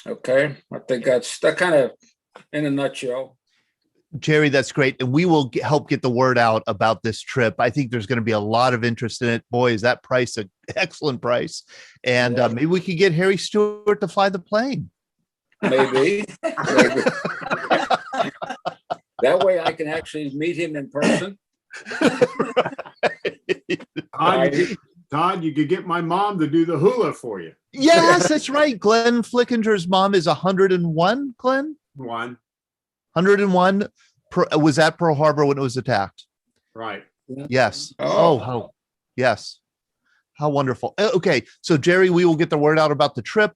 Okay, I think that's that kind of in a nutshell. Jerry, that's great. And we will help get the word out about this trip. I think there's going to be a lot of interest in it. Boy, is that price an excellent price. And maybe we could get Harry Stewart to fly the plane. Maybe. That way I can actually meet him in person. Todd, you could get my mom to do the hula for you. Yes, that's right. Glenn Flickinger's mom is 101, Glenn? 101 was at Pearl Harbor when it was attacked. Right. Yes. Oh, yes. How wonderful. Okay. So Jerry, we will get the word out about the trip.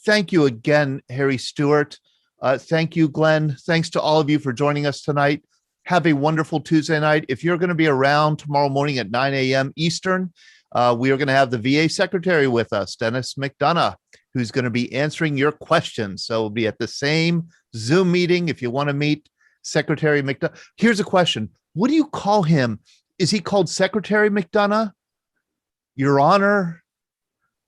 Thank you again, Harry Stewart. Thank you, Glenn. Thanks to all of you for joining us tonight. Have a wonderful Tuesday night. If you're going to be around tomorrow morning at 9 a.m. Eastern, we are going to have the VA Secretary with us, Dennis McDonough, who's going to be answering your questions. So we'll be at the same Zoom meeting if you want to meet Secretary McDonough. Here's a question. What do you call him? Is he called Secretary McDonough? Your Honor?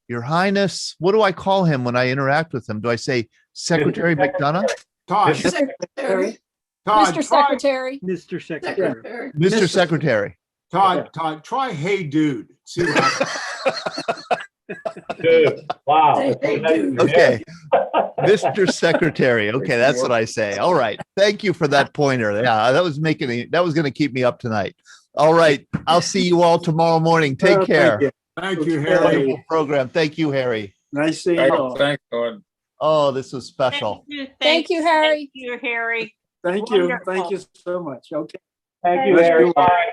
Your Highness? What do I call him when I interact with him? Do I say Secretary McDonough? Todd, Secretary. Todd, Mr. Secretary. Mr. Secretary. Secretary. Mr. Secretary. Todd, try hey dude. See what happens. Dude, wow. Hey, dude. Okay. Mr. Secretary. Okay, that's what I say. All right. Thank you for that pointer. Yeah, that was going to keep me up tonight. All right. I'll see you all tomorrow morning. Take care. Thank you, Harry. Wonderful program. Thank you, Harry. Nice seeing you all. Thanks, Todd. Oh, this was special. Thank you, Harry. Thank you, Harry. Thank you. Wonderful. Thank you so much. Okay. Thank you, Let's Harry. do it. Bye.